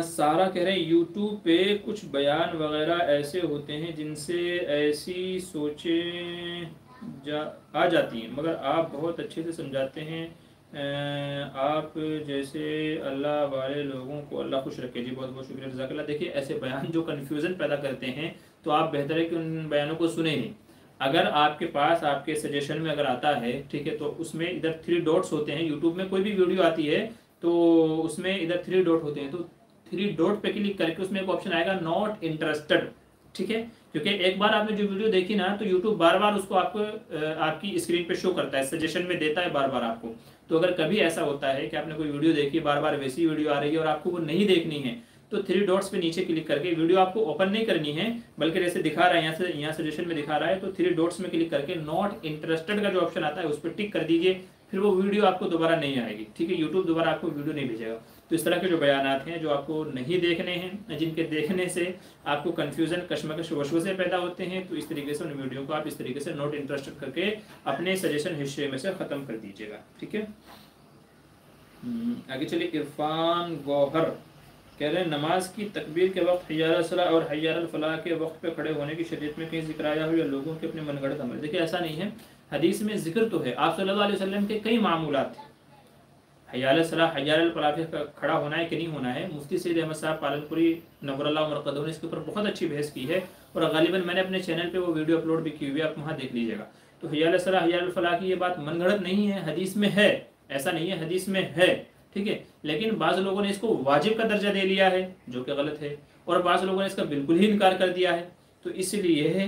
سارا کہہ رہے ہیں یوٹیوب پہ کچھ بیان وغیرہ ایسے ہوتے ہیں جن سے ایسی سوچیں آ جاتی ہیں، مگر آپ بہت اچھے سے سمجھاتے ہیں، آپ جیسے اللہ والے لوگوں کو اللہ خوش رکھے۔ جی بہت بہت شکریہ، جزاک اللہ۔ دیکھیے ایسے بیان جو کنفیوژن پیدا کرتے ہیں تو آپ بہتر ہے کہ ان بیانوں کو سنیں نہیں۔ اگر آپ کے پاس آپ کے سجیشن میں اگر آتا ہے، ٹھیک ہے، تو اس میں ادھر 3 ڈاٹس ہوتے ہیں، یوٹیوب میں کوئی بھی ویڈیو آتی ہے تو اس میں ادھر 3 ڈاٹ ہوتے ہیں، تو 3 ڈاٹ پہ کلک کر کے اس میں ایک آپشن آئے گا ناٹ انٹرسٹڈ، ٹھیک ہے، کیونکہ ایک بار آپ نے جو ویڈیو دیکھی نا تو یوٹیوب بار بار اس کو آپ کی اسکرین پہ شو کرتا ہے، سجیشن میں دیتا ہے بار بار آپ کو۔ تو اگر کبھی ایسا ہوتا ہے کہ آپ نے کوئی ویڈیو دیکھی، بار بار ویسی ویڈیو آ رہی ہے اور آپ کو وہ نہیں دیکھنی ہے، تو 3 ڈاٹس پہ نیچے کلک کر کے ویڈیو آپ کو اوپن نہیں کرنی ہے، بلکہ جیسے دکھا رہا ہے یہاں سجیشن میں دکھا رہا ہے، تو 3 ڈاٹس میں کلک کر کے ناٹ انٹرسٹڈ کا جو آپشن آتا ہے اس پہ ٹک کر دیجئے، پھر وہ ویڈیو آپ کو دوبارہ نہیں آئے گی، ٹھیک ہے، یوٹیوب دوبارہ آپ کو ویڈیو نہیں بھیجے گا۔ تو اس طرح کے جو بیانات ہیں جو آپ کو نہیں دیکھنے ہیں، جن کے دیکھنے سے آپ کو کنفیوژن، کشمکش، وسوسے پیدا ہوتے ہیں، تو اس طریقے سے ان ویڈیو کو آپ اس طریقے سے نوٹ انٹرسٹڈ کر کے اپنے سجیشن حصے میں سے ختم کر دیجیے گا، ٹھیک ہے۔ آگے چلیے، عرفان گوہر کہہ رہے ہیں نماز کی تکبیر کے وقت حی علی الصلاۃ اور حی علی الفلاح کے وقت پہ کھڑے ہونے کی شریعت میں کہیں ذکر آیا ہو یا لوگوں کے اپنے من گھڑت عمل؟ دیکھیں ایسا نہیں ہے، حدیث میں ذکر تو ہے، آپ صلی اللہ علیہ وسلم کے کئی معمولات تھے، حی علی الصلاۃ، حی علی الفلاح پہ کھڑا ہونا ہے کہ نہیں ہونا ہے۔ مفتی سید احمد صاحب پالنپوری نور اللہ مرقدہ نے اس کے اوپر بہت اچھی بحث کی ہے، اور غالباً میں نے اپنے چینل پہ وہ ویڈیو اپلوڈ بھی کی ہوئی ہے، آپ وہاں دیکھ لیجیے گا۔ تو حی علی الصلاۃ، حی علی الفلاح کی یہ بات من گھڑت نہیں ہے، حدیث میں ہے، ایسا نہیں ہے، حدیث میں ہے، ٹھیک ہے، لیکن بعض لوگوں نے اس کو واجب کا درجہ دے لیا ہے جو کہ غلط ہے، اور بعض لوگوں نے اس کا بالکل ہی انکار کر دیا ہے۔ تو اس لیے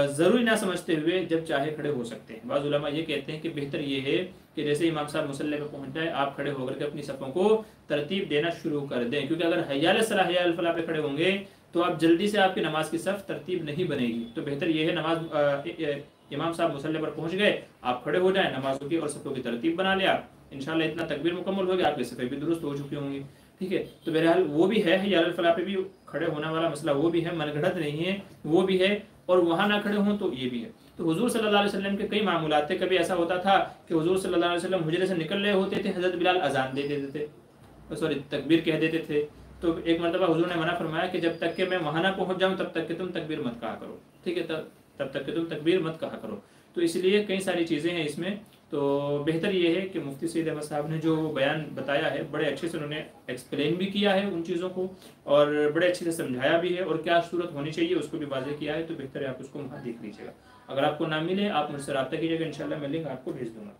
ضروری نہ سمجھتے ہوئے جب چاہے کھڑے ہو سکتے ہیں۔ بعض علماء یہ کہتے ہیں کہ بہتر یہ ہے کہ جیسے امام صاحب مصلی پہ پہنچ جائے آپ کھڑے ہو کر کے اپنی صفوں کو ترتیب دینا شروع کر دیں، کیونکہ اگر حی علی الصلاۃ، حی علی الفلاح پہ کھڑے ہوں گے تو آپ جلدی سے آپ کی نماز کی صف ترتیب نہیں بنے گی۔ تو بہتر یہ ہے امام صاحب مصلی پر پہنچ گئے، آپ کھڑے ہو جائیں، نمازوں کی اور صفوں کی ترتیب بنا لیں آپ، انشاءاللہ اتنا تکبیر مکمل ہو گیا، آپ کی صفیں بھی درست ہو چکی ہوں گی، ٹھیک ہے۔ تو بہرحال وہ بھی ہے، حی علی الفلاح پہ بھی کھڑے ہونے والا مسئلہ وہ بھی ہے، من گھڑت نہیں ہے، وہ بھی ہے، اور وہاں نہ کھڑے ہوں تو یہ بھی ہے۔ تو حضور صلی اللہ علیہ وسلم کے کئی معمولات تھے، کبھی ایسا ہوتا تھا کہ حضور صلی اللہ علیہ وسلم حجرے سے نکل رہے ہوتے تھے، حضرت بلال اذان دے دیتے تھے، سوری تکبیر کہہ دیتے تھے، تو ایک مرتبہ حضور نے منع فرمایا کہ جب تک کہ میں وہاں نہ پہنچ جاؤں تب تک کہ تم تکبیر مت کہا کرو، ٹھیک ہے، تب تک کہ تم تکبیر مت کہا کرو۔ تو اس لیے کئی ساری چیزیں ہیں اس میں، تو بہتر یہ ہے کہ مفتی سید احمد صاحب نے جو بیان بتایا ہے بڑے اچھے سے انہوں نے ایکسپلین بھی کیا ہے ان چیزوں کو، اور بڑے اچھے سے سمجھایا بھی ہے، اور کیا صورت ہونی چاہیے اس کو بھی واضح کیا ہے، تو بہتر ہے آپ اس کو وہاں دیکھ لیجیے گا۔ اگر آپ کو نہ ملے آپ مجھ سے رابطہ کیجیے گا، انشاءاللہ میں لنک آپ کو بھیج دوں گا۔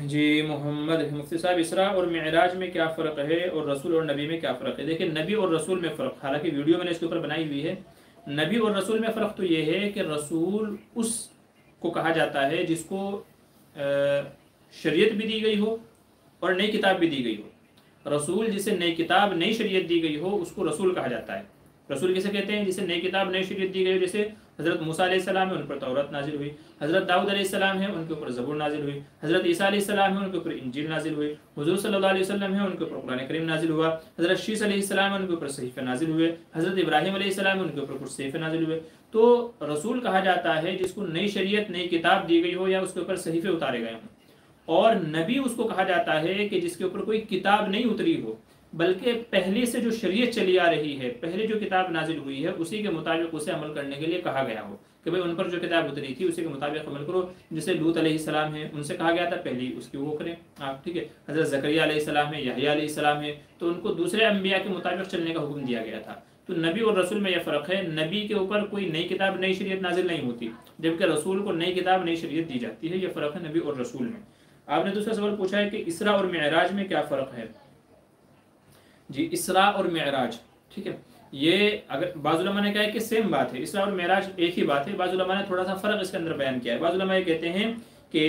جی محمد مفتی صاحب، اسراء اور معراج میں کیا فرق ہے اور رسول اور نبی میں کیا فرق ہے؟ دیکھیں نبی اور رسول میں فرق، حالانکہ ویڈیو میں نے اس کے اوپر بنائی ہوئی ہے۔ نبی اور رسول میں فرق تو یہ ہے کہ رسول اس کو کہا جاتا ہے جس کو شریعت بھی دی گئی ہو اور نئی کتاب بھی دی گئی ہو۔ رسول جسے نئی کتاب نئی شریعت دی گئی ہو اس کو رسول کہا جاتا ہے۔ رسول کسے کہتے ہیں؟ جسے نئی کتاب نئی شریعت دی گئی ہو، جیسے حضرت موسیٰ علیہ السلام ہے ان پر تورات نازل ہوئی، حضرت داؤد علیہ السلام ہے ان کے اوپر زبور نازل ہوئی، حضرت عیسیٰ علیہ السلام ہے ان کے اوپر انجیل نازل ہوئی، حضور صلی اللہ علیہ وسلم ہے ان کے اوپر قرآن کریم نازل ہوا، حضرت شیس علیہ السلام ہے ان کے اوپر صحیفے نازل ہوئے، حضرت ابراہیم علیہ السلام ان کے اوپر کچھ صحیفے نازل ہوئے۔ تو رسول کہا جاتا ہے جس کو نئی شریعت نئی کتاب دی گئی ہو یا اس کے اوپر صحیفے اتارے گئے ہوں، اور نبی اس کو کہا جاتا ہے کہ جس کے اوپر کوئی کتاب نہیں اتری ہو بلکہ پہلے سے جو شریعت چلی آ رہی ہے، پہلے جو کتاب نازل ہوئی ہے اسی کے مطابق اسے عمل کرنے کے لیے کہا گیا ہو، کہ بھئی ان پر جو کتاب اتری تھی اسی کے مطابق عمل کرو۔ جیسے لوط علیہ السلام ہے ان سے کہا گیا تھا پہلی اس کی وہ کریں آپ، ٹھیک ہے۔ حضرت زکریا علیہ السلام ہے، یحییٰ علیہ السلام ہے، تو ان کو دوسرے انبیاء کے مطابق چلنے کا حکم دیا گیا تھا۔ تو نبی اور رسول میں یہ فرق ہے، نبی کے اوپر کوئی نئی کتاب نئی شریعت نازل نہیں ہوتی، جبکہ رسول کو نئی کتاب نئی شریعت دی جاتی ہے، یہ فرق ہے نبی اور رسول میں۔ آپ نے دوسرا سوال پوچھا ہے کہ اسراء اور معراج میں کیا فرق ہے؟ جی اسراء اور معراج، ٹھیک ہے، یہ اگر بعض علماء نے کہا ہے کہ سیم بات ہے، اسراء اور معراج ایک ہی بات ہے، بعض علماء نے تھوڑا سا فرق اس کے اندر بیان کیا ہے۔ بعض علماء یہ کہتے ہیں کہ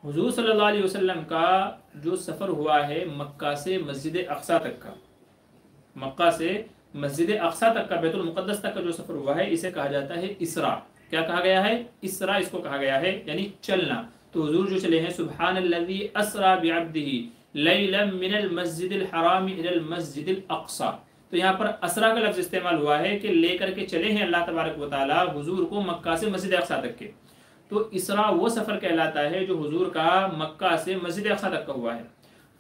حضور صلی اللہ علیہ وسلم کا جو سفر ہوا ہے مکہ سے مسجد اقصیٰ تک کا، مکہ سے مسجد اقصیٰ تک کا، بیت المقدس تک کا جو سفر ہوا ہے اسے کہا جاتا ہے اسراء۔ کیا کہا گیا ہے؟ اسراء اس کو کہا گیا ہے، یعنی چلنا۔ تو حضور جو چلے ہیں سبحان الذی اسرا بعبدہ لیلا من المسجد الحرام الی المسجد الاقصیٰ، تو یہاں پر اسرا کا لفظ استعمال ہوا ہے کہ لے کر کے چلے ہیں اللہ تبارک و تعالی حضور کو مکہ سے مسجد اقصیٰ تک کے۔ تو اسراء وہ سفر کہلاتا ہے جو حضور کا مکہ سے مسجد اقصیٰ تک کا ہوا ہے،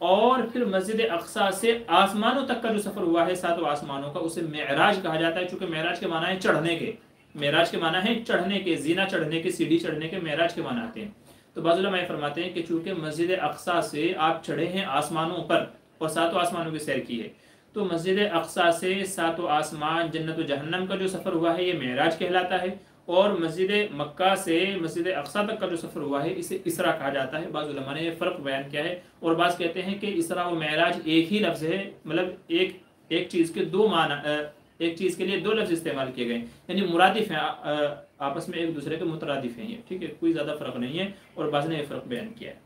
اور پھر مسجد اقصیٰ سے آسمانوں تک کا جو سفر ہوا ہے، ساتوں آسمانوں کا، اسے معراج کہا جاتا ہے، چونکہ معراج کے معنی ہے چڑھنے کے، معراج کے معنی ہے چڑھنے کے، زینہ چڑھنے کے، سیڑھی چڑھنے کے، معراج کے معنی آتے ہیں۔ تو بعض علماء فرماتے ہیں کہ چونکہ مسجد اقصیٰ سے آپ چڑھے ہیں آسمانوں پر اور ساتوں آسمانوں کی سیر کی ہے، تو مسجد اقصیٰ سے ساتوں آسمان، جنت و جہنم کا جو سفر ہوا ہے یہ معراج کہلاتا ہے، اور مسجد مکہ سے مسجد اقصیٰ تک کا جو سفر ہوا ہے اسے اسراء کہا جاتا ہے۔ بعض علماء نے یہ فرق بیان کیا ہے، اور بعض کہتے ہیں کہ اسراء و معراج ایک ہی لفظ ہے، مطلب ایک چیز کے دو معنی، ایک چیز کے لیے دو لفظ استعمال کیے گئے، یعنی مرادف ہیں، آپس میں ایک دوسرے کے مترادف ہیں یہ، ٹھیک ہے، کوئی زیادہ فرق نہیں ہے، اور بعض نے یہ فرق بیان کیا ہے۔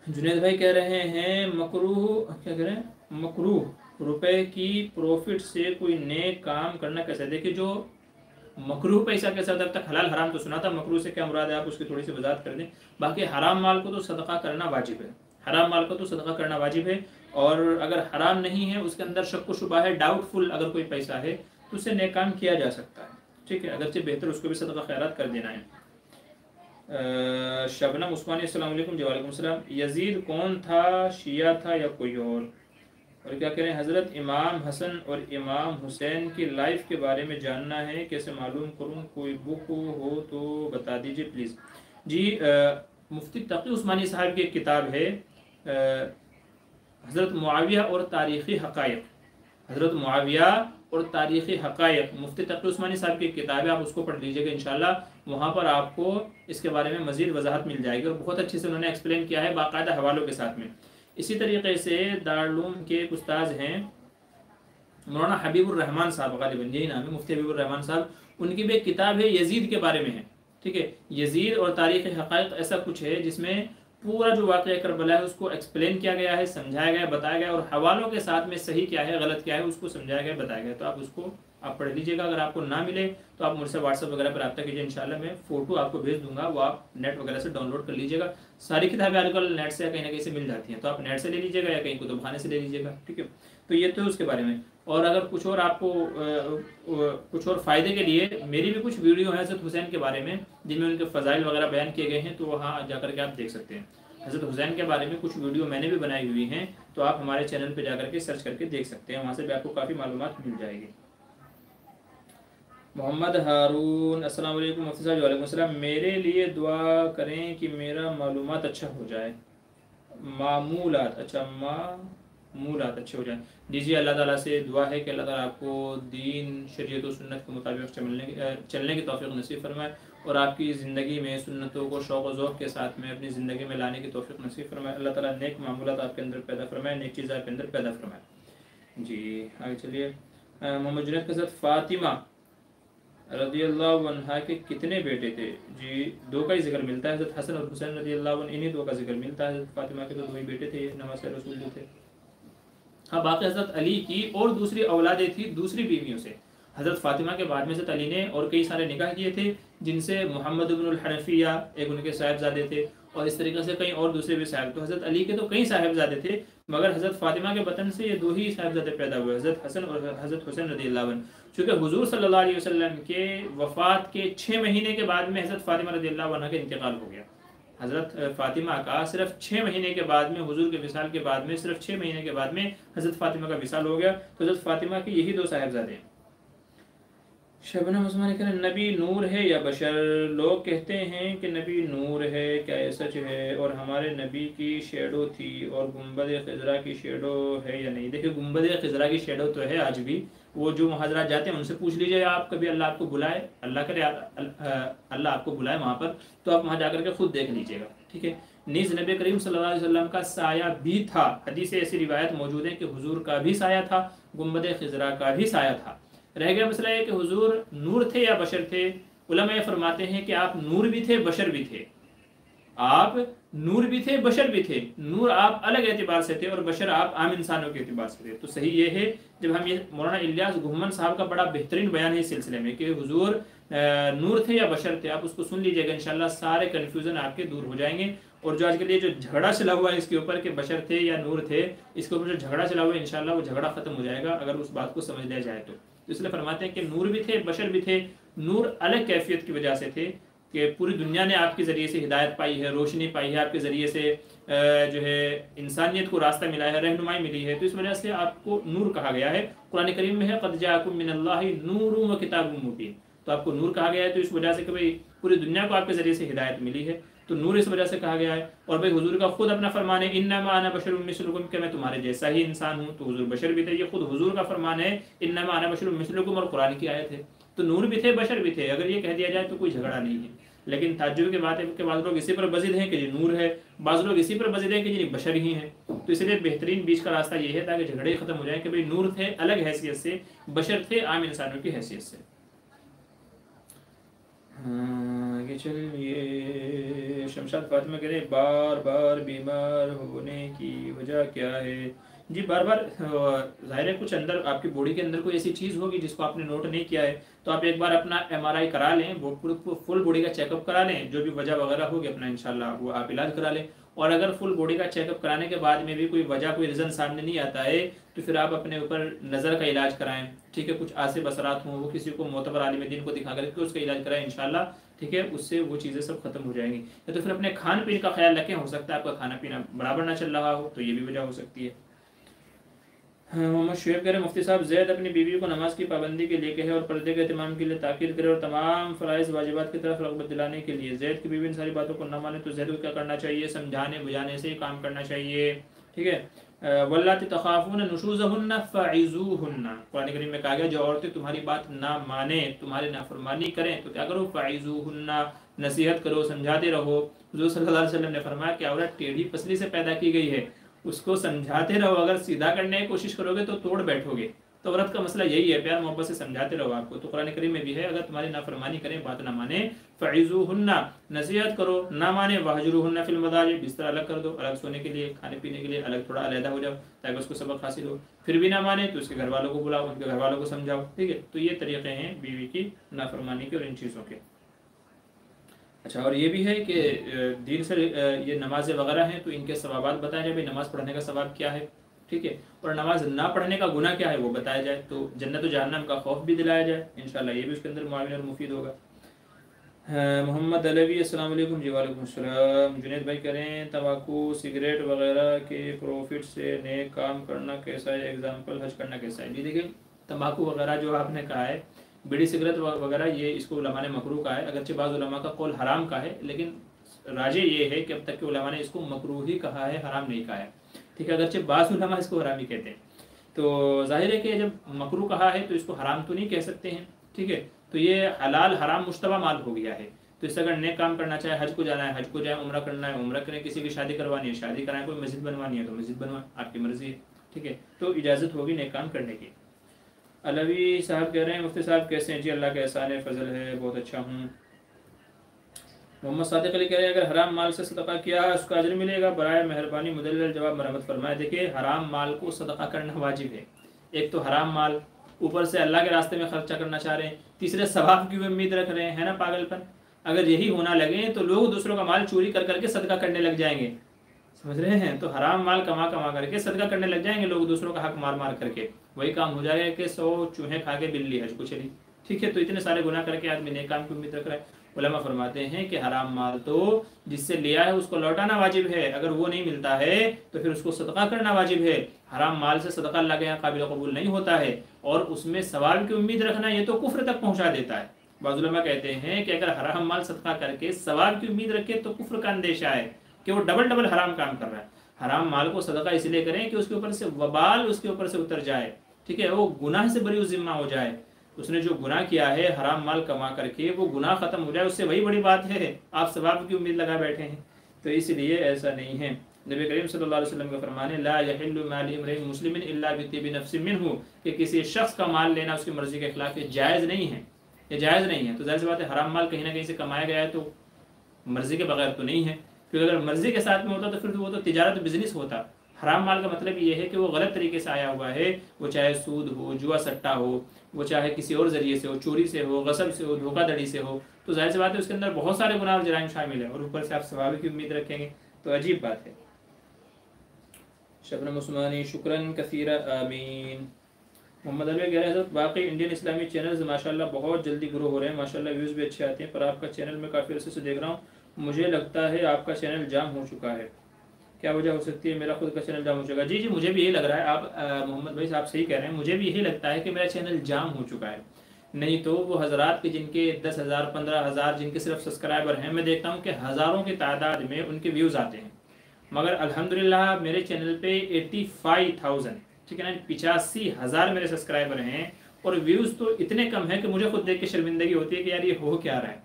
جنید بھائی کہہ رہے ہیں مکروہ، کیا کہہ رہے ہیں، مکروہ روپے کی پروفٹ سے کوئی نیک کام کرنا کیسے؟ دیکھیں جو مکروہ پیسہ کے ساتھ اب تک حلال حرام تو سنا تھا، مکروہ سے کیا مراد ہے آپ اس کی تھوڑی سی وضاحت کر دیں۔ باقی حرام مال کو تو صدقہ کرنا واجب ہے، حرام مال کو تو صدقہ کرنا واجب ہے، اور اگر حرام نہیں ہے، اس کے اندر شک و شبہ ہے، ڈاؤٹ فل اگر کوئی پیسہ ہے تو اسے نیک کام کیا جا سکتا ہے، ٹھیک ہے، اگرچہ بہتر اس کو بھی صدقہ خیرات کر دینا ہے۔ شبنم عثمانی السلام علیکم۔ جی وعلیکم السلام۔ یزید کون تھا، شیعہ تھا یا کوئی اور کیا کہہ رہے ہیں؟ حضرت امام حسن اور امام حسین کی لائف کے بارے میں جاننا ہے، کیسے معلوم کروں؟ کوئی بک ہو تو بتا دیجیے پلیز۔ جی مفتی تقی عثمانی صاحب کی ایک کتاب ہے حضرت معاویہ اور تاریخی حقائق، حضرت معاویہ اور تاریخی حقائق، مفتی تقی عثمانی صاحب کی کتاب ہے، آپ اس کو پڑھ لیجیے گا انشاءاللہ، وہاں پر آپ کو اس کے بارے میں مزید وضاحت مل جائے گی، اور بہت اچھے سے انہوں نے ایکسپلین کیا ہے باقاعدہ حوالوں کے ساتھ میں۔ اسی طریقے سے دارالعلوم کے ایک استاذ ہیں مولانا حبیب الرحمان صاحب، غالباً یہی نام ہے، مفتی حبیب الرحمان صاحب، ان کی بھی ایک کتاب ہے یزید کے بارے میں ہے، ٹھیک ہے، یزید اور تاریخ حقائق ایسا کچھ ہے جس میں پورا جو واقعہ کربلا ہے اس کو ایکسپلین کیا گیا ہے، سمجھایا گیا، بتایا گیا، اور حوالوں کے ساتھ میں صحیح کیا ہے غلط کیا ہے اس کو سمجھایا گیا، بتایا گیا، تو آپ اس کو آپ پڑھ لیجیے گا۔ اگر آپ کو نہ ملے تو آپ مجھ سے واٹس ایپ وغیرہ پر رابطہ کیجیے، انشاءاللہ میں فوٹو آپ کو بھیج دوں گا، وہ آپ نیٹ وغیرہ سے ڈاؤن لوڈ کر لیجیے گا۔ ساری کتابیں آج کل نیٹ سے کہیں نہ کہیں سے مل جاتی ہیں، تو آپ نیٹ سے لے لیجیے گا یا کہیں کتب خانے سے لے لیجیے گا، ٹھیک ہے۔ تو یہ تو اس کے بارے میں، اور اگر کچھ اور آپ کو کچھ اور فائدے کے لیے میری بھی کچھ ویڈیو ہیں حضرت حسین کے بارے میں جن میں ان کے فضائل وغیرہ بیان کیے گئے ہیں، تو وہاں جا کر کے آپ دیکھ سکتے ہیں۔ حضرت حسین کے بارے میں کچھ ویڈیو میں نے بھی بنائی ہوئی ہیں، تو آپ ہمارے چینل پہ جا کر کے سرچ کر کے دیکھ سکتے ہیں، وہاں سے بھی آپ کو کافی معلومات مل جائے گی۔ محمد ہارون السلام علیکم مفتی صاحب۔ وعلیکم السلام۔ میرے لیے دعا کریں کہ میرا معلومات اچھا ہو جائے، معمولات، اچھا معمولات اچھے ہو جائیں۔ جی اللہ تعالیٰ سے دعا ہے کہ اللہ تعالیٰ آپ کو دین، شریعت و سنت کے مطابق چلنے کی توفیق نصیب فرمائے، اور آپ کی زندگی میں سنتوں کو شوق و ذوق کے ساتھ میں اپنی زندگی میں لانے کی توفیق نصیب فرمائے۔ اللہ تعالیٰ نیک معمولات آپ کے اندر پیدا فرمائے، نیک چیز آپ کے اندر پیدا فرمائے۔ جی آگے چلیے۔ محمد جنید کے ساتھ فاطمہ رضی اللہ عنہ کے کتنے بیٹے تھے؟ جی دو کا ہی ذکر ملتا ہے، حضرت حسن اور حسین رضی اللہ عنہ، انہی دو کا ذکر ملتا ہے۔ حضرت فاطمہ کے تو دو ہی بیٹے تھے، نواسہ رسول جو تھے۔ ہاں باقی حضرت علی کی اور دوسری اولادیں تھیں دوسری بیویوں سے۔ حضرت فاطمہ کے بعد میں حضرت علی نے اور کئی سارے نکاح کیے تھے، جن سے محمد بن الحنفیہ ایک ان کے صاحبزادے تھے، اور اس طریقے سے کئی اور دوسرے بھی صاحب، تو حضرت علی کے تو کئی صاحبزادے تھے، مگر حضرت فاطمہ کے بطن سے یہ دو ہی صاحبزادے پیدا ہوئے، حضرت حسن اور حضرت حسین رضی اللہ عنہ۔ چونکہ حضور صلی اللہ علیہ وسلم کے وفات کے 6 مہینے کے بعد میں حضرت فاطمہ رضی اللہ عنہ کا انتقال ہو گیا۔ حضرت فاطمہ کا صرف 6 مہینے کے بعد میں، حضور کے وصال کے بعد میں صرف 6 مہینے کے بعد میں حضرت فاطمہ کا وصال ہو گیا، تو حضرت فاطمہ کے یہی دو صاحبزادے ہیں۔ شبنم عثمانی کہتے ہیں نبی نور ہے یا بشر؟ لوگ کہتے ہیں کہ نبی نور ہے، کیا یہ سچ ہے؟ اور ہمارے نبی کی شیڈو تھی، اور گنبد خضرا کی شیڈو ہے یا نہیں؟ دیکھیں گنبد خضرا کی شیڈو تو ہے آج بھی، وہ جو حضرات جاتے ہیں ان سے پوچھ لیجیے آپ، کبھی اللہ آپ کو بلائے، اللہ کرے اللہ آپ کو بلائے وہاں پر، تو آپ وہاں جا کر کے خود دیکھ لیجیے گا، ٹھیک ہے۔ نیز نبی کریم صلی اللہ علیہ وسلم کا سایہ بھی تھا۔ حدیث ایسی روایت موجود ہے کہ حضور کا بھی سایہ تھا، گنبد خضرا کا بھی سایہ تھا۔ رہ گیا مسئلہ ہے کہ حضور نور تھے یا بشر تھے؟ علماء فرماتے ہیں کہ آپ نور بھی تھے، بشر بھی تھے۔ آپ نور بھی تھے، بشر بھی تھے۔ نور آپ الگ اعتبار سے تھے اور بشر آپ عام انسانوں کے اعتبار سے تھے۔ تو صحیح یہ ہے، جب ہم یہ مولانا الیاس گھمن صاحب کا بڑا بہترین بیان ہے اس سلسلے میں کہ حضور نور تھے یا بشر تھے، آپ اس کو سن لیجئے گا، انشاءاللہ سارے کنفیوژن آپ کے دور ہو جائیں گے۔ اور جو آج کے لیے جو جھگڑا چلا ہوا ہے اس کے اوپر کہ بشر تھے یا نور تھے، اس کے اوپر جو جھگڑا چلا ہوا ہے انشاءاللہ وہ جھگڑا ختم ہو جائے گا اگر اس بات کو سمجھ لیا جائے تو۔ اس لیے فرماتے ہیں کہ نور بھی تھے، بشر بھی تھے۔ نور الگ کیفیت کی وجہ سے تھے کہ پوری دنیا نے آپ کے ذریعے سے ہدایت پائی ہے، روشنی پائی ہے، آپ کے ذریعے سے جو ہے انسانیت کو راستہ ملا ہے، رہنمائی ملی ہے، تو اس وجہ سے آپ کو نور کہا گیا ہے۔ قرآن کریم میں ہے قد جاءکم من اللہ نور و کتاب مبین، تو آپ کو نور کہا گیا ہے تو اس وجہ سے کہ بھئی پوری دنیا کو آپ کے ذریعے سے ہدایت ملی ہے، تو نور اس وجہ سے کہا گیا ہے۔ اور بھئی حضور کا خود اپنا فرمان ہے انما انا بشر مثلکم، کہ میں تمہارے جیسا ہی انسان ہوں، تو حضور بشر بھی تھے، یہ خود حضور کا فرمان ہے انما انا بشر مثلکم، اور قرآن کی آیت ہے۔ تو نور بھی تھے، بشر بھی تھے، اگر یہ کہہ دیا جائے تو کوئی جھگڑا نہیں ہے۔ لیکن تعجب کی بات ہے کہ بعض لوگ اسی پر بزد ہیں کہ یہ نور ہے، بعض لوگ اسی پر بزد ہیں کہ یہ بشر ہی ہیں۔ تو اس لیے بہترین بیچ کا راستہ یہ ہے تاکہ جھگڑے ختم ہو جائیں کہ بھئی نور تھے الگ حیثیت سے، بشر تھے عام انسانوں کی حیثیت سے۔ یہ شمشاد فاطمہ کہہ رہے بار بار بیمار ہونے کی وجہ کیا ہے؟ جی بار بار ظاہر ہے کچھ اندر آپ کی باڈی کے اندر کوئی ایسی چیز ہوگی جس کو آپ نے نوٹ نہیں کیا ہے، تو آپ ایک بار اپنا MRI کرا لیں، فل باڈی کا چیک اپ کرا لیں، جو بھی وجہ وغیرہ ہوگی اپنا انشاءاللہ وہ آپ علاج کرا لیں۔ اور اگر فل باڈی کا چیک اپ کرانے کے بعد میں بھی کوئی وجہ کوئی ریزن سامنے نہیں آتا ہے تو پھر آپ اپنے اوپر نظر کا علاج کرائیں، ٹھیک ہے؟ کچھ آسے بصرات ہوں وہ کسی کو معتبر عالم دین کو دکھا کر کے اس کا علاج کرائیں انشاءاللہ، ٹھیک ہے؟ اس سے وہ چیزیں سب ختم ہو جائیں گی۔ یا تو پھر اپنے کھان پین کا خیال رکھیں، ہو سکتا ہے آپ کا کھانا پینا برابر نہ چل رہا ہو تو یہ بھی وجہ ہو سکتی ہے۔ محمد شعیب کہہ رہے مفتی صاحب زید اپنی بیوی کو نماز کی پابندی کے لیے کہے اور پردے کے اہتمام کے لیے تاکید کرے اور تمام فرائض واجبات کی طرف رغبت دلانے کے لیے زید کی بیوی ان ساری باتوں کو نہ مانے تو زید کو کیا کرنا چاہیے؟ سمجھانے بجانے سے کام کرنا چاہیے، ٹھیک ہے؟ واللاتی تخافون نشوزہن فعظوہن، قرآن کریم میں کہا گیا جو عورتیں تمہاری بات نہ مانیں، تمہاری نافرمانی کریں تو کیا کرو؟ فعظوہن، نصیحت کرو، سمجھاتے رہو۔ حضور صلی اللہ علیہ وسلم نے فرمایا کہ عورت ٹیڑھی پسلی سے پیدا کی گئی ہے، اس کو سمجھاتے رہو، اگر سیدھا کرنے کی کوشش کرو گے تو توڑ بیٹھو گے۔ تو عورت کا مسئلہ یہی ہے، پیار محبت سے سمجھاتے رہو آپ کو۔ تو قرآن کریم میں بھی ہے اگر تمہاری نافرمانی کریں، بات نہ مانیں، فعظوہن، نصیحت کرو، نہ مانے، وہجروہن فی المضاجع، بستر الگ کر دو، الگ سونے کے لیے، کھانے پینے کے لیے الگ، تھوڑا علیحدہ ہو جاؤ تاکہ اس کو سبق حاصل ہو۔ پھر بھی نہ مانے تو اس کے گھر والوں کو بلاؤ، ان کے گھر والوں کو سمجھاؤ، ٹھیک ہے؟ تو یہ طریقے ہیں بیوی کی نافرمانی کے اور ان چیزوں کے۔ اچھا، اور یہ بھی ہے کہ دین سے یہ نمازیں وغیرہ ہیں تو ان کے ثوابات بتائے جائے، بھائی نماز پڑھنے کا ثواب کیا ہے، ٹھیک ہے؟ اور نماز نہ پڑھنے کا گناہ کیا ہے وہ بتایا جائے، تو جنت و جہنم کا خوف بھی دلایا جائے انشاءاللہ، یہ بھی اس کے اندر معاون اور مفید ہوگا۔ محمد علوی السلام علیکم۔ جی وعلیکم السلام۔ جنید بھائی کہہ رہے ہیں تمباکو سگریٹ وغیرہ کے پروفٹ سے نیک کام کرنا کیسا ہے؟ ایگزامپل حج کرنا کیسا ہے؟ جی دیکھیں تمباکو وغیرہ جو آپ نے کہا ہے، بیڑی سگریٹ وغیرہ، یہ اس کو علماء نے مکروہ کہا ہے، اگرچہ بعض علماء کا قول حرام کا ہے، لیکن راجح یہ ہے کہ اب تک کے علماء نے اس کو مکروہ ہی کہا ہے، حرام نہیں کہا ہے، ٹھیک ہے؟ اگرچہ بعض علماء اس کو حرام ہی کہتے ہیں، تو ظاہر ہے کہ جب مکروہ کہا ہے تو اس کو حرام تو نہیں کہہ سکتے ہیں، ٹھیک ہے؟ تو یہ حلال حرام مشتبہ مال ہو گیا ہے۔ تو اس سے اگر نیک کام کرنا چاہے، حج کو جانا ہے حج کو جائیں، عمرہ کرنا ہے عمرہ کریں، کسی کی شادی کروانی ہے شادی کرائیں، کوئی مسجد بنوانی ہے تو مسجد بنوائیں، آپ کی مرضی ہے، ٹھیک ہے؟ تو اجازت ہوگی نیک کام کرنے کی۔ علوی صاحب کہہ رہے ہیں مفتی صاحب کیسے ہیں؟ جی اللہ کا احسان فضل ہے، بہت اچھا ہوں۔ محمد صادق علی کہہ رہے ہیں اگر حرام مال سے صدقہ کیا ہے اس کا اجر ملے گا؟ برائے مہربانی مدلل جواب مرحمت فرمائے۔ دیکھیے حرام مال کو صدقہ کرنا واجب ہے، ایک تو حرام مال، اوپر سے اللہ کے راستے میں خرچہ کرنا چاہ رہے ہیں، تیسرے ثواب کی امید رکھ رہے ہیں، ہے نا پاگل پن؟ اگر یہی ہونا لگے تو لوگ دوسروں کا مال چوری کر کر کے صدقہ کرنے لگ جائیں گے، سمجھ رہے ہیں؟ تو حرام مال کما کما کر کے صدقہ کرنے لگ جائیں گے لوگ دوسروں کا حق مار مار کر کے، وہی کام ہو جائے گا کہ 100 چوہے کھا کے بلی حج کو چلی، ٹھیک ہے؟ تو اتنے سارے گناہ کر کے آدمی نیک کام کی امید رکھ رہا ہے۔ علماء فرماتے ہیں کہ حرام مال تو جس سے لیا ہے اس کو لوٹانا واجب ہے، اگر وہ نہیں ملتا ہے تو پھر اس کو صدقہ کرنا واجب ہے۔ حرام مال سے صدقہ اللہ کے یہاں قابل قبول نہیں ہوتا ہے، اور اس میں ثواب کی امید رکھنا یہ تو کفر تک پہنچا دیتا ہے۔ بعض علماء کہتے ہیں کہ اگر حرام مال صدقہ کر کے ثواب کی امید رکھے تو کفر کا اندیشہ ہے کہ وہ ڈبل ڈبل حرام کام کر رہا ہے۔ حرام مال کو صدقہ اس لیے کریں کہ اس کے اوپر سے وبال اس کے اوپر سے اتر جائے، ٹھیک ہے؟ وہ گناہ سے بری ذمہ ہو جائے، اس نے جو گناہ کیا ہے حرام مال کما کر کے وہ گناہ ختم ہو جائے، اس سے وہی بڑی بات ہے، آپ ثواب کی امید لگا بیٹھے ہیں۔ تو اس لیے ایسا نہیں ہے۔ نبی کریم صلی اللہ علیہ وسلم کا فرمان ہے لا یحل مال امرئ مسلم الا بطیب نفس منہ، کہ کسی شخص کا مال لینا اس کی مرضی کے خلاف یہ جائز نہیں ہے، یہ جائز نہیں ہے۔ تو ظاہر سی بات ہے حرام مال کہیں نہ کہیں سے کمایا گیا ہے تو مرضی کے بغیر تو نہیں ہے، کیونکہ اگر مرضی کے ساتھ میں ہوتا تو پھر وہ تو تجارت بزنس ہوتا۔ حرام مال کا مطلب یہ ہے کہ وہ غلط طریقے سے آیا ہوا ہے، وہ چاہے سود ہو، جوا سٹا ہو، وہ چاہے کسی اور ذریعے سے ہو، چوری سے ہو، غصب سے ہو، دھوکہ دڑی سے ہو، تو ظاہر سی بات ہے اس کے اندر بہت سارے گناہ اور جرائم شامل ہیں، اور اوپر سے آپ ثواب کی امید رکھیں گے تو عجیب بات ہے۔ شبنم عثمانی شکراً کثیرا آمین۔ محمد علی کہہ رہے ہیں حضرت واقعی انڈین اسلامی چینلز ماشاءاللہ بہت جلدی گرو ہو رہے ہیں، ماشاءاللہ ویوز بھی اچھے آتے ہیں، پر آپ کا چینل میں کافی عرصے سے دیکھ رہا ہوں، مجھے لگتا ہے آپ کا چینل جام ہو چکا ہے، کیا وجہ ہو سکتی ہے؟ میرا خود کا چینل جام ہو چکا ہے۔ جی مجھے بھی یہی لگ رہا ہے، آپ محمد بھائی صاحب صحیح کہہ رہے ہیں، مجھے بھی یہی لگتا ہے کہ میرا چینل جام ہو چکا ہے۔ نہیں تو وہ حضرات کے جن کے 10,000 15,000 جن کے صرف سبسکرائبر ہیں، میں دیکھتا ہوں کہ ہزاروں کی تعداد میں ان کے ویوز آتے ہیں، مگر الحمدللہ میرے چینل پہ 85,000 ٹھیک ہے نا 85,000 میرے سبسکرائبر ہیں، اور ویوز تو اتنے کم ہیں کہ مجھے خود دیکھ کے شرمندگی ہوتی ہے کہ یار یہ ہو کیا رہا ہے۔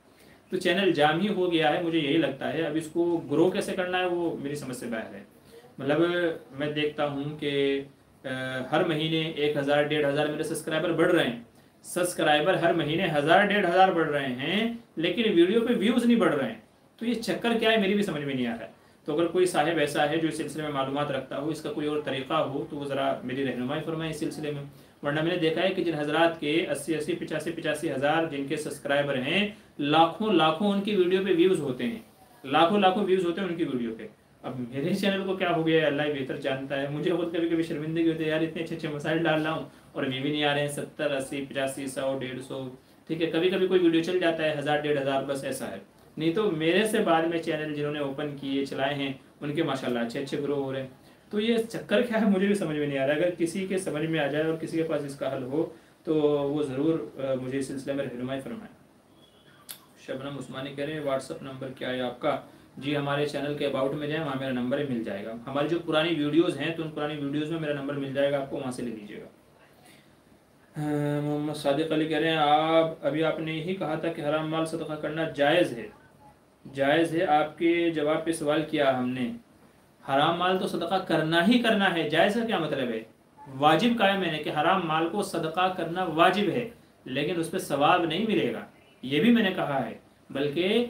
تو چینل جام ہی ہو گیا ہے، مجھے یہی لگتا ہے۔ اب اس کو گرو کیسے کرنا ہے وہ میری سمجھ سے باہر ہے۔ مطلب میں دیکھتا ہوں کہ ہر مہینے 1,000 1,500 میرے سبسکرائبر بڑھ رہے ہیں، سبسکرائبر ہر مہینے 1,000 1,500 بڑھ رہے ہیں، لیکن ویڈیو پہ ویوز نہیں بڑھ رہے ہیں، تو یہ چکر کیا ہے میری بھی سمجھ میں نہیں آ رہا ہے۔ تو اگر کوئی صاحب ایسا ہے جو اس سلسلے میں معلومات رکھتا ہو، اس کا کوئی اور طریقہ ہو تو وہ ذرا میری رہنمائی فرمائیں اس سلسلے میں، ورنہ میں نے دیکھا ہے کہ جن حضرات کے 80 85 ہزار جن کے سبسکرائبر ہیں، لاکھوں ان کی ویڈیو پہ ویوز ہوتے ہیں، لاکھوں ویوز ہوتے ہیں ان کی ویڈیو پہ۔ اب میرے چینل کو کیا ہو گیا ہے اللہ ہی بہتر جانتا ہے، مجھے خود کبھی شرمندگی ہوتی ہے یار اتنے اچھے مسائل ڈال رہا ہوں اور ویو بھی نہیں آ رہے ہیں، 70 80 85 100 150 ٹھیک ہے، کبھی کوئی ویڈیو چل جاتا ہے 1000 1,500 بس ایسا ہے۔ نہیں تو میرے سے بعد میں چینل جنہوں نے اوپن کیے چلائے ہیں ان کے ماشاءاللہ اچھے گرو ہو رہے ہیں۔ تو یہ چکر کیا ہے مجھے بھی سمجھ میں نہیں آ رہا ہے، اگر کسی کے سمجھ میں آ جائے اور کسی کے پاس اس کا حل ہو تو وہ ضرور مجھے اس سلسلے میں رہنمائی فرمائیں۔ شبنم عثمانی کہہ رہے ہیں واٹس اپ نمبر کیا ہے آپ کا؟ جی ہمارے چینل کے اباؤٹ میں جائیں، وہاں میرا نمبر ہی مل جائے گا، ہماری جو پرانی ویڈیوز ہیں تو ان پرانی ویڈیوز میں میرا نمبر مل جائے گا آپ کو، وہاں سے لے لیجیے گا۔ محمد صادق علی کہہ رہے ہیں آپ نے ہی کہا تھا کہ حرام مال صدقہ کرنا جائز ہے، آپ کے جواب پہ سوال کیا ہم نے، حرام مال تو صدقہ کرنا ہی کرنا ہے، جائز کا کیا مطلب ہے؟ واجب کہا ہے میں نے کہ حرام مال کو صدقہ کرنا واجب ہے، لیکن اس پہ ثواب نہیں ملے گا، یہ بھی میں نے کہا ہے، بلکہ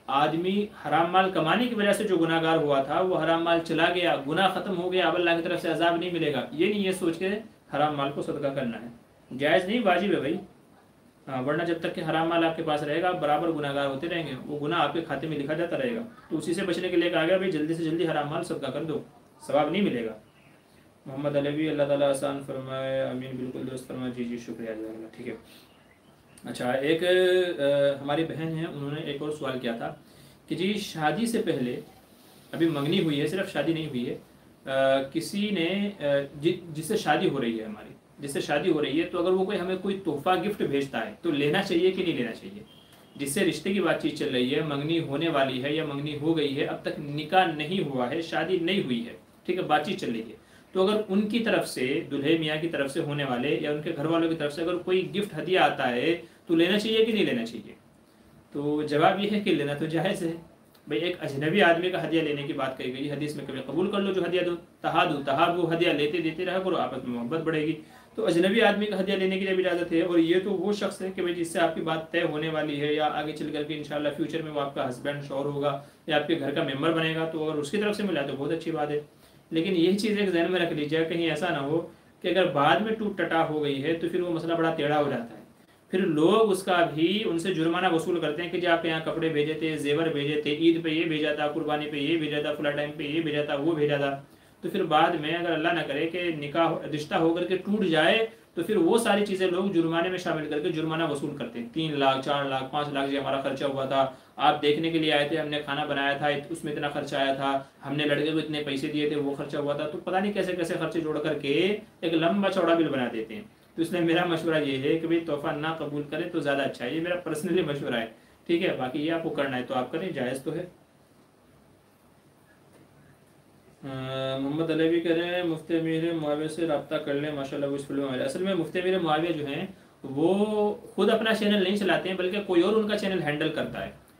آدمی حرام مال کمانے کی وجہ سے جو گناہ گار ہوا تھا وہ حرام مال چلا گیا، گناہ ختم ہو گیا، اب اللہ کی طرف سے عذاب نہیں ملے گا، یہ نہیں یہ سوچ کے حرام مال کو صدقہ کرنا ہے، جائز نہیں واجب ہے بھائی، ورنہ جب تک کہ حرام مال آپ کے پاس رہے گا آپ برابر گناہ گار ہوتے رہیں گے، وہ گناہ آپ کے کھاتے میں لکھا جاتا رہے گا، تو اسی سے بچنے کے لیے کہا گیا بھائی جلدی سے جلدی حرام مال صدقہ کر دو، ثواب نہیں ملے گا۔ محمد علوی اللہ تعالیٰ آسان فرمائے، امین بالکل درست فرمائے، جی شکریہ جزاک اللہ، ٹھیک ہے۔ اچھا ایک ہماری بہن ہیں، انہوں نے ایک اور سوال کیا تھا کہ جی شادی سے پہلے ابھی منگنی ہوئی ہے، صرف شادی نہیں ہوئی ہے، کسی نے جس سے شادی ہو رہی ہے ہماری، جس سے شادی ہو رہی ہے، تو اگر وہ ہمیں کوئی تحفہ گفٹ بھیجتا ہے تو لینا چاہیے کہ نہیں لینا چاہیے؟ جس سے رشتے کی بات چیت چل رہی ہے، منگنی ہونے والی ہے یا منگنی ہو گئی ہے، اب تک نکاح نہیں ہوا ہے، شادی نہیں ہوئی ہے، ٹھیک ہے، بات چیت چل رہی ہے، تو اگر ان کی طرف سے دلہے میاں کی طرف سے ہونے والے یا ان کے گھر والوں کی طرف سے اگر کوئی گفٹ ہدیہ آتا ہے تو لینا چاہیے کہ نہیں لینا چاہیے؟ تو جواب یہ ہے کہ لینا تو جائز ہے بھئی، ایک اجنبی آدمی کا ہدیہ لینے کی بات کہی گئی، حدیث میں کبھی قبول کر لو جو ہدیہ دو، تہادو ہدیہ لیتے دیتے رہا کرو، آپس میں محبت بڑھے گی، تو اجنبی آدمی کا ہدیہ لینے کی جب اجازت ہے، اور یہ تو وہ شخص ہے کہ بھئی جس سے آپ کی بات طے ہونے والی ہے یا آگے چل کر کے انشاءاللہ فیوچر میں وہ آپ کا ہسبینڈ شوہر ہوگا یا آپ کے گھر کا ممبر بنے گا، تو اگر اس کی طرف سے ملا تو بہت اچھی بات ہے، لیکن یہی چیز ایک ذہن میں رکھ لیجیے کہیں ایسا نہ ہو کہ اگر بعد میں ٹوٹ ٹٹا ہو گئی ہے تو پھر وہ مسئلہ بڑا ٹیڑھا ہو جاتا ہے، پھر لوگ اس کا بھی ان سے جرمانہ وصول کرتے ہیں کہ جی آپ کے یہاں کپڑے بھیجے تھے، زیور بھیجے تھے، عید پہ یہ بھیجا تھا، قربانی پہ یہ بھیجا تھا، فلاں ٹائم پہ یہ بھیجا تھا، وہ بھیجا تھا، تو پھر بعد میں اگر اللہ نہ کرے کہ نکاح رشتہ ہو کر کے ٹوٹ جائے تو پھر وہ ساری چیزیں لوگ جرمانے میں شامل کر کے جرمانہ وصول کرتے ہیں، 3 لاکھ 4 لاکھ 5 لاکھ جی ہمارا خرچہ ہوا تھا، آپ دیکھنے کے لیے آئے تھے، ہم نے کھانا بنایا تھا، اس میں اتنا خرچہ آیا تھا، ہم نے لڑکے کو اتنے پیسے دیے تھے، وہ خرچہ ہوا تھا، تو پتہ نہیں کیسے کیسے خرچے جوڑ کر کے ایک لمبا چوڑا بل بنا دیتے ہیں۔ تو اس لیے میرا مشورہ یہ ہے کہ بھئی تحفہ نہ قبول کرے تو زیادہ اچھا ہے، یہ میرا پرسنلی مشورہ ہے، ٹھیک ہے، باقی یہ آپ کو کرنا ہے تو آپ کریں، جائز تو ہے۔ محمد علوی کہہ رہے ہیں مفتی امیر معاویہ سے رابطہ کر لیں، ماشاءاللہ وہ اس فلم میں، اصل میں مفتی امیر معاویہ جو ہیں وہ خود اپنا چینل نہیں چلاتے ہیں بلکہ کوئی اور ان کا چینل ہینڈل کرتا ہے،